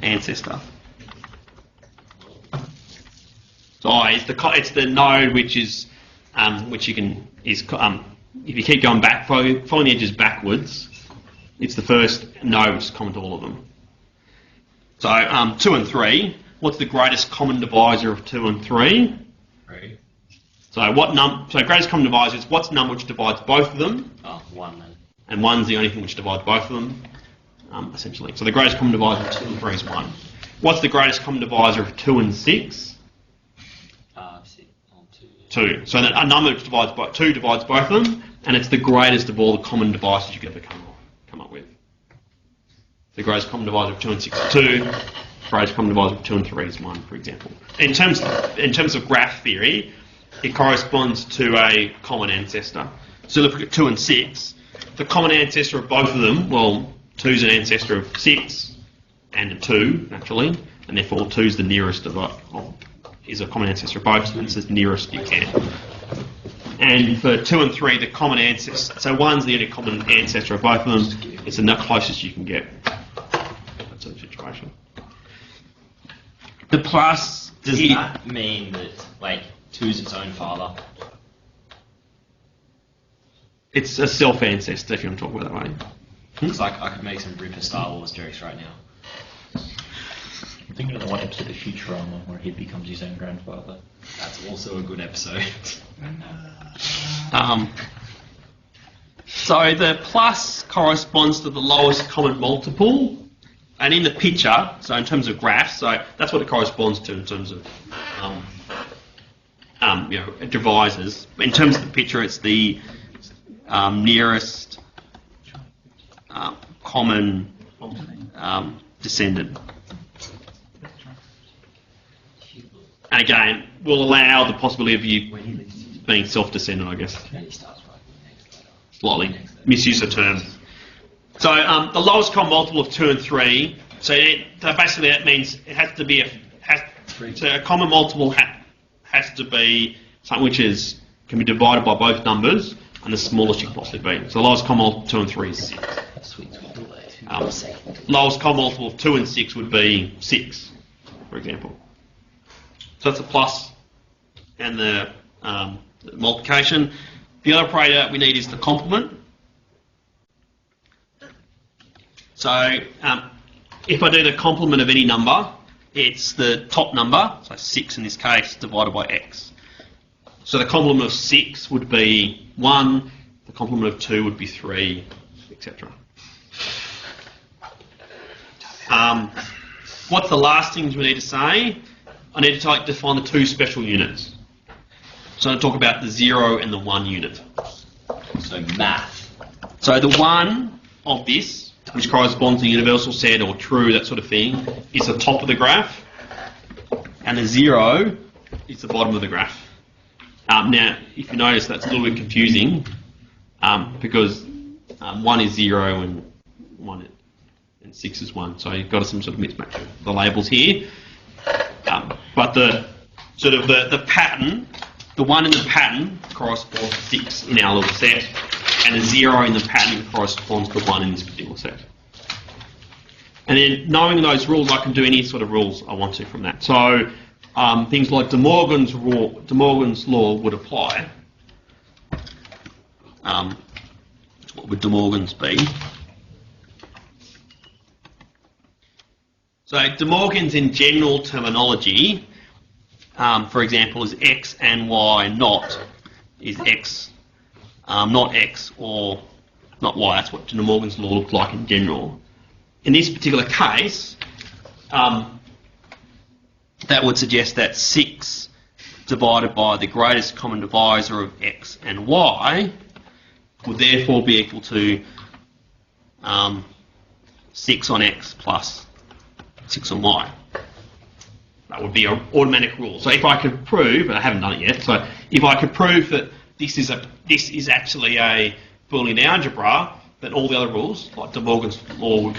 ancestor. So it's the node which is which you can if you keep going back, following the edges backwards, it's the first node which is common to all of them. So 2 and 3. What's the greatest common divisor of 2 and 3? 3. So greatest common divisor is what's the number which divides both of them? Oh, 1 then. And 1's the only thing which divides both of them. essentially. So the greatest common divisor of 2 and 3 is 1. What's the greatest common divisor of 2 and 6? 2. So that a number divides by 2 divides both of them, and it's the greatest of all the common divisors you could ever come up with. The greatest common divisor of 2 and 6 is 2. Greatest common divisor of 2 and 3 is 1, for example. In terms of graph theory, it corresponds to a common ancestor. So look at 2 and 6. The common ancestor of both of them, well, 2 is an ancestor of 6 and a 2, naturally, and therefore 2 is the nearest is a common ancestor of both, and it's the nearest you can. And for 2 and 3, the common ancestor, so 1's the only common ancestor of both of them, it's the closest you can get. That sort of situation. The plus... Does that mean that, like, 2 is its own father? It's a self-ancestor, if you want to talk about it that way. Because I could make some ripper Star Wars jokes right now. I'm thinking of the one episode of Futurama where he becomes his own grandfather. That's also a good episode. So the plus corresponds to the lowest common multiple, and in the picture, so in terms of graphs, so that's what it corresponds to in terms of divisors. In terms of the picture, it's the nearest common descendant. And again, we'll allow the possibility of you being self-descendant, I guess. Slightly misuse the term. So the lowest common multiple of 2 and 3. So basically that means it has to be a common multiple has to be something which can be divided by both numbers and the smallest you can possibly be. So the lowest common multiple of 2 and 3 is 6. Lowest common multiple of 2 and 6 would be 6, for example. So that's the plus and the multiplication. The other operator we need is the complement. So if I do the complement of any number, it's the top number, so 6 in this case, divided by x. So the complement of 6 would be 1, the complement of 2 would be 3, etc. What's the last things we need to say? I need to define the 2 special units. So I'm going to talk about the 0 and the 1 unit. So math. So the 1 of this, which corresponds to universal set or true, that sort of thing, is the top of the graph. And the 0 is the bottom of the graph. Now, if you notice, that's a little bit confusing because 1 is 0 and 1 and 6 is 1. So you've got some sort of mismatch of the labels here. But the pattern, the 1 in the pattern corresponds to 6 in our little set, and the 0 in the pattern corresponds to 1 in this particular set. And then knowing those rules, I can do any sort of rules I want to from that. So things like De Morgan's law would apply. What would De Morgan's be? So De Morgan's in general terminology, for example, is x and y not is x, not x or not y. That's what De Morgan's law looked like in general. In this particular case, that would suggest that 6 divided by the greatest common divisor of x and y would therefore be equal to 6 on x plus 6 on y. That would be an automatic rule. So if I could prove, and I haven't done it yet, so if I could prove that this is actually a Boolean algebra, then all the other rules, like De Morgan's law, would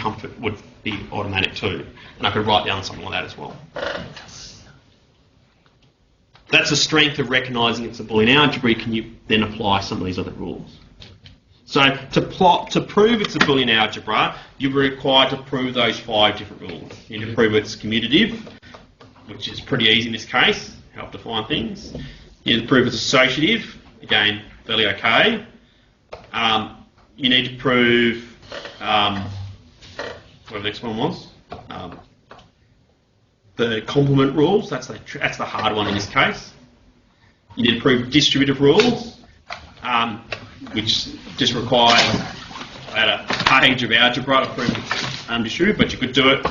be automatic too. And I could write down something like that as well. That's the strength of recognising it's a Boolean algebra. Can you then apply some of these other rules? So to prove it's a Boolean algebra, you're required to prove those 5 different rules. You need to prove it's commutative, which is pretty easy in this case, help define things. You need to prove it's associative, again, fairly okay. You need to prove, what the next one was, the complement rules, that's the hard one in this case. You need to prove distributive rules, which just requires a page of algebra to prove distributed, but you could do it.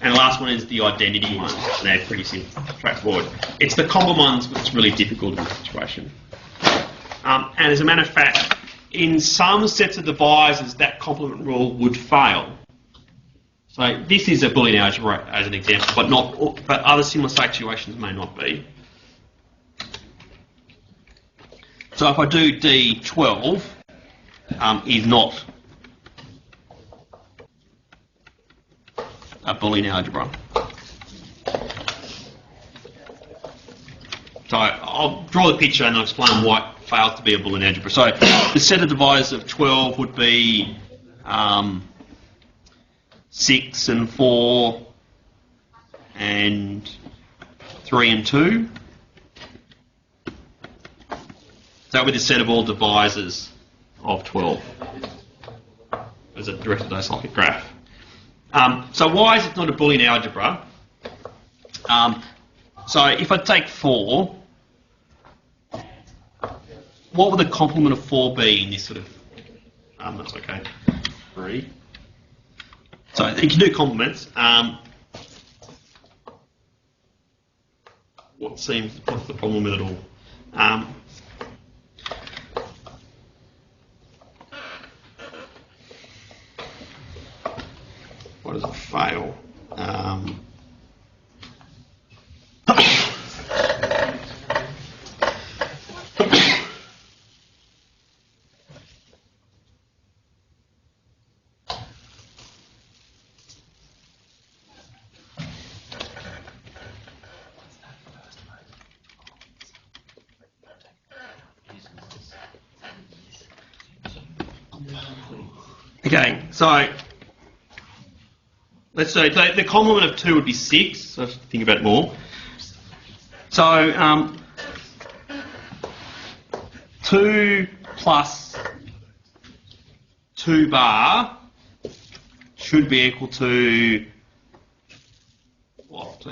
And the last one is the identity one. And they're pretty simple, straightforward. It's the common ones which is really difficult in this situation. And as a matter of fact, in some sets of divisors, that complement rule would fail. So this is a Boolean algebra as an example, but other similar situations may not be. So if I do D12, is not a Boolean algebra. So I'll draw the picture and I'll explain why it fails to be a Boolean algebra. So the set of divisors of 12 would be 6 and 4 and 3 and 2. So that would be the set of all divisors of 12 as a directed isocyclic graph. So why is it not a Boolean algebra? So if I take 4, what would the complement of 4 be in this sort of... that's okay. 3. So you can do complements. What's the problem with it all? What does it fail? Okay, so let's say the complement of 2 would be 6. So think about it more. So 2 plus 2 bar should be equal to what?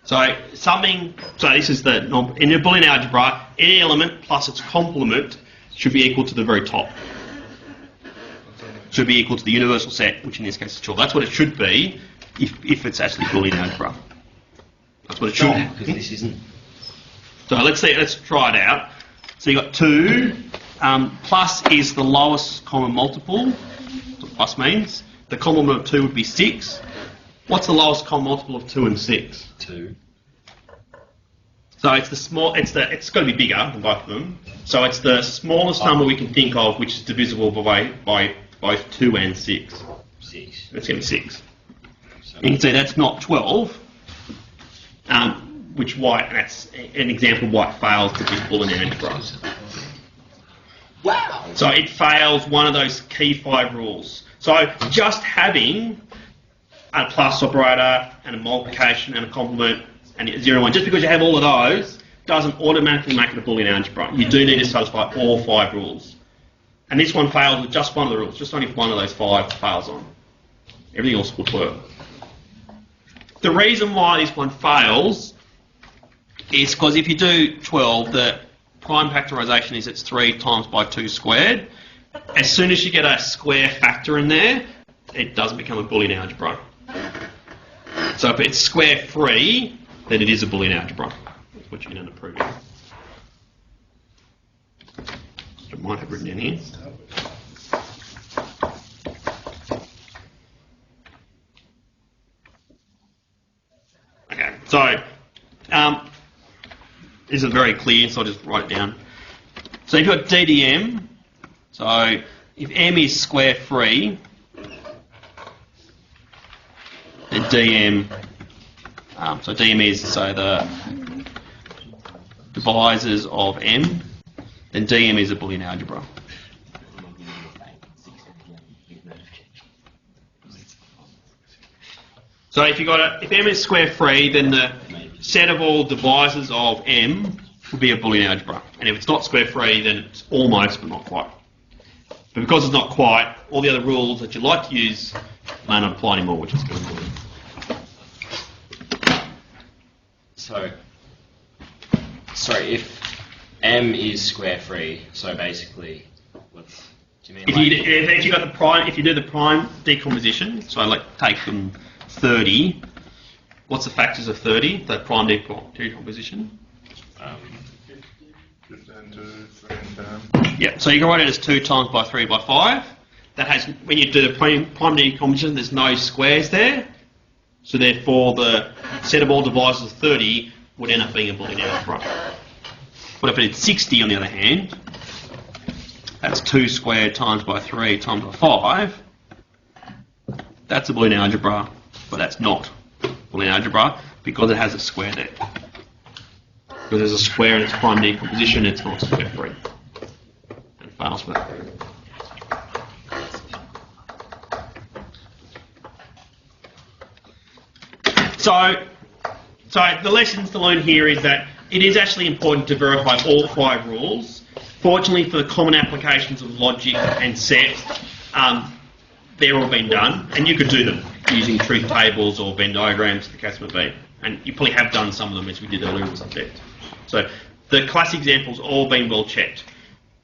So something. So this is the in a Boolean algebra. Any element plus its complement should be equal to the very top. Should be equal to the universal set, which in this case is 12. That's what it should be if it's actually Boolean algebra. That's what it should be. Because this isn't. So let's try it out. So you've got 2, plus is the lowest common multiple. That's what plus means. The complement of 2 would be 6. What's the lowest common multiple of 2 and 6? 2. So it's the small. It's got to be bigger than both of them. So it's the smallest number we can think of, which is divisible by both 2 and 6. 6. It's going to be 6. So You can see that's not 12, that's an example of why it fails to be Boolean algebra. wow. So it fails one of those key 5 rules. So just having a plus operator and a multiplication and a complement and a 0 and 1, just because you have all of those, doesn't automatically make it a Boolean algebra. You do need to satisfy all 5 rules. And this one fails with just one of the rules, just only if one of those 5 fails on. Everything else would work. The reason why this one fails is because if you do 12, the prime factorisation is it's 3 times by 2 squared. As soon as you get a square factor in there, it doesn't become a Boolean algebra. So if it's square free, then it is a Boolean algebra. That's what you can end up proving. I might have written in here. Okay, so this is very clear, so I'll just write it down. So you've got DDM. So if M is square free, then DM. So DM is the divisors of M. Then DM is a Boolean algebra. So if if M is square free, then the set of all divisors of M will be a Boolean algebra. And if it's not square free, then it's almost, but not quite. But because it's not quite, all the other rules that you like to use may not apply anymore, which is good. So if M is square free, so basically, do you mean? If you got the prime, if you do the prime decomposition, so like take 30. What's the factors of 30? The prime decomposition. 15 to 3 and 10. Yeah. So you can write it as 2 times by 3 by 5. That has, when you do the prime decomposition, there's no squares there. So therefore, the set of all divisors of 30 would end up being a Boolean algebra. What if it's 60 on the other hand? That's 2 squared times by 3 times by 5. That's a Boolean algebra, but that's not Boolean algebra because it has a square there. Because there's a square in its prime decomposition, it's not square free. And fails for that. So the lessons to learn here is that it is actually important to verify all 5 rules. Fortunately for the common applications of logic and set, they're all been done, and you could do them using truth tables or Venn diagrams, the case might be. And you probably have done some of them as we did earlier in the subject. So the class examples all been well checked,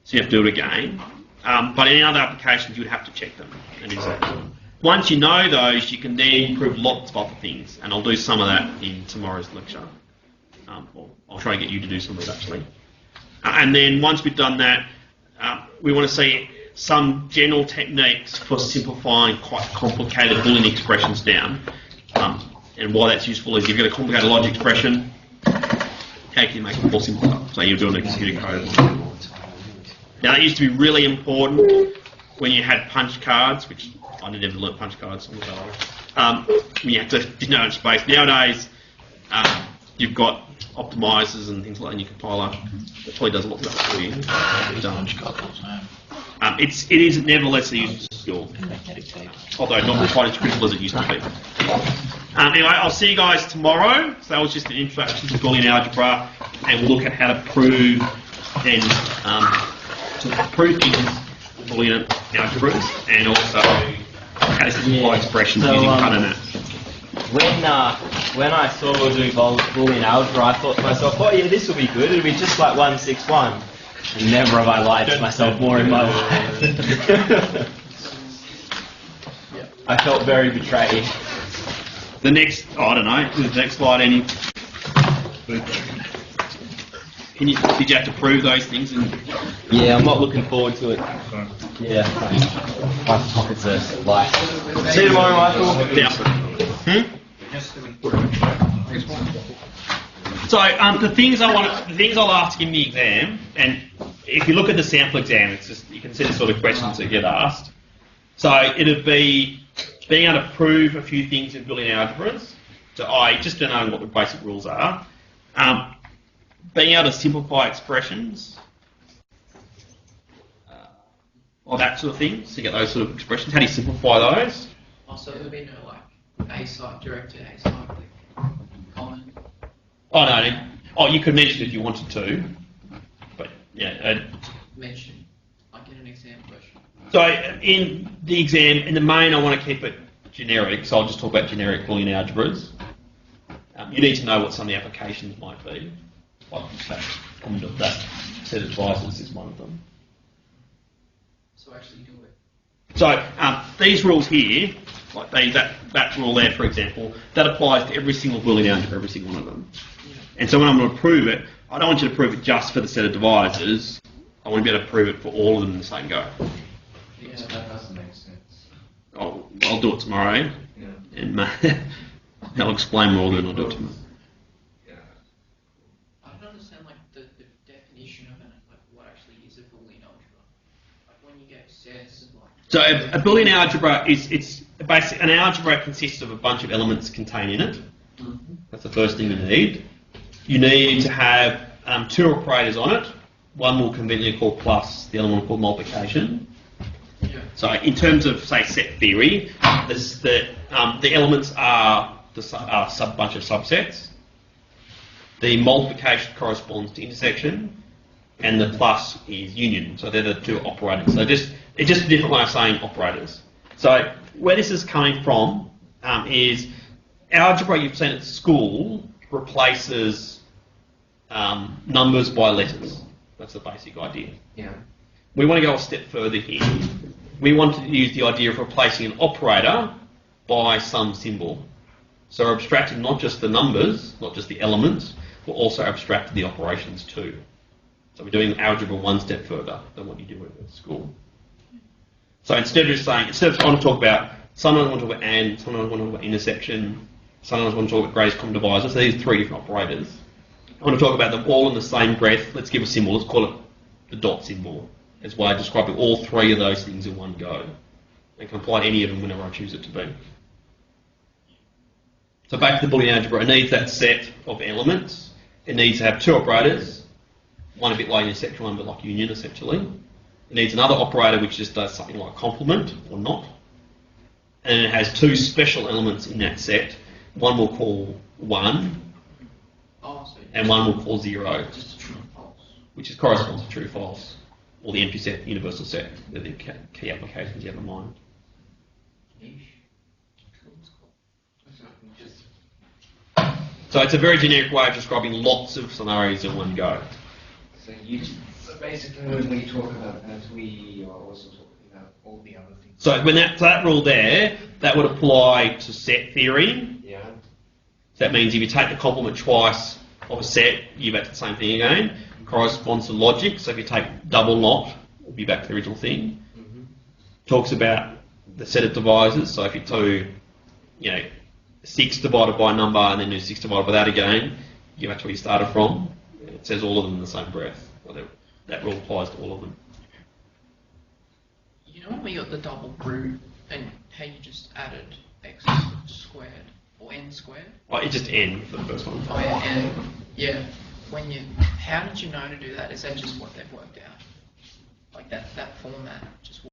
so you have to do it again. But in other applications, you would have to check them and exactly. Once you know those, you can then prove lots of other things, and I'll do some of that in tomorrow's lecture. I'll try and get you to do some of it actually. And then once we've done that, we want to see some general techniques for simplifying quite complicated Boolean expressions down. And why that's useful is you've got a complicated logic expression, how can you make it more simpler? So you're doing a computer code. Now that used to be really important when you had punch cards, which I never learnt punch cards. When you had to didn't know how to space. Nowadays, you've got optimizers and things like that in your compiler. It probably does a lot of that for you. It is nevertheless a useful skill, although not quite as critical as it used to be. Anyway, I'll see you guys tomorrow. So that was just an introduction to Boolean algebra, and we'll look at how to prove and Boolean algebras, and also how to simplify expressions using cut and When I saw we were doing Boolean algebra, I thought to myself, oh yeah, this will be good. It'll be just like 161. And never have I lied to myself more in my life. I felt very betrayed. The next, I don't know, the next slide, any? Did you have to prove those things? Yeah, I'm not looking forward to it. Yeah, my pockets are light. See you tomorrow, Michael. Yeah. So the things I'll ask in the exam, and if you look at the sample exam, it's just you can see the sort of questions that get asked. So it'd be being able to prove a few things in Boolean algebras. So just don't know what the basic rules are. Being able to simplify expressions, or that sort of thing. So you get those sort of expressions. How do you simplify those? Also, there'll be no like A side direct to A side, like common. Oh no. Oh, you could mention if you wanted to, but yeah. Mention, like in an exam question. So in the exam, in the main, I want to keep it generic. So I'll just talk about generic Boolean algebras. You need to know what some of the applications might be. Like that set of divisors is one of them. So actually do it. So these rules here, like that rule there, for example, that applies to every single Boolean algebra, every single one of them. Yeah. And so when I'm going to prove it, I don't want you to prove it just for the set of divisors. I want to be able to prove it for all of them in the same go. Yeah, that doesn't make sense. I'll do it tomorrow, yeah. And I'll explain more, then I'll do it tomorrow. I don't understand like the definition of it, like what actually is a Boolean algebra. Like when you get sets, like. So a Boolean algebra it's basically an algebra consists of a bunch of elements contained in it. Mm-hmm. That's the first thing you need. You need to have 2 operators on it. One we'll conveniently call plus, the other one we'll call multiplication. Yeah. So in terms of, say, set theory, the elements are a bunch of subsets. The multiplication corresponds to intersection, and the plus is union. So they're the 2 operators. So it's just a different way of saying operators. So where this is coming from is algebra you've seen at school replaces numbers by letters. That's the basic idea. Yeah. We want to go a step further here. we want to use the idea of replacing an operator by some symbol. So we're abstracting not just the numbers, not just the elements, we're also abstracting the operations too. So we're doing algebra one step further than what you do at school. So instead of just saying, instead of I want to talk about, sometimes I want to talk about AND, sometimes I want to talk about intersection, sometimes I want to talk about greatest common divisor, so these are 3 different operators. I want to talk about them all in the same breath. Let's give a symbol, let's call it the dot symbol, as way of describing all 3 of those things in one go. And can apply any of them whenever I choose it to be. So back to the Boolean algebra, it needs that set of elements. It needs to have 2 operators, one a bit like intersection, one a bit like union essentially. It needs another operator which just does something like complement or not. And it has 2 special elements in that set. One we'll call 1 and one we'll call 0, Just a true and false. which is corresponds to true false, or the empty set, universal set. They're the key applications you have in mind. So it's a very generic way of describing lots of scenarios in one go. So basically when we talk about that, we are also talking about all the other things. So when that rule there, that would apply to set theory. Yeah. So that means if you take the complement twice of a set, you're back to the same thing again. Corresponds to logic. So if you take double not, we'll be back to the original thing. Mm-hmm. Talks about the set of divisors. So if you do, 6 divided by a number and then do 6 divided by that again, you go back to where you started from. It says all of them in the same breath. Well, that rule applies to all of them. You know when we got the double root and how you just added x squared or n squared? Well, it's just n for the first one. Oh yeah, n. Yeah. How did you know to do that? Is that just what they've worked out? Like that format just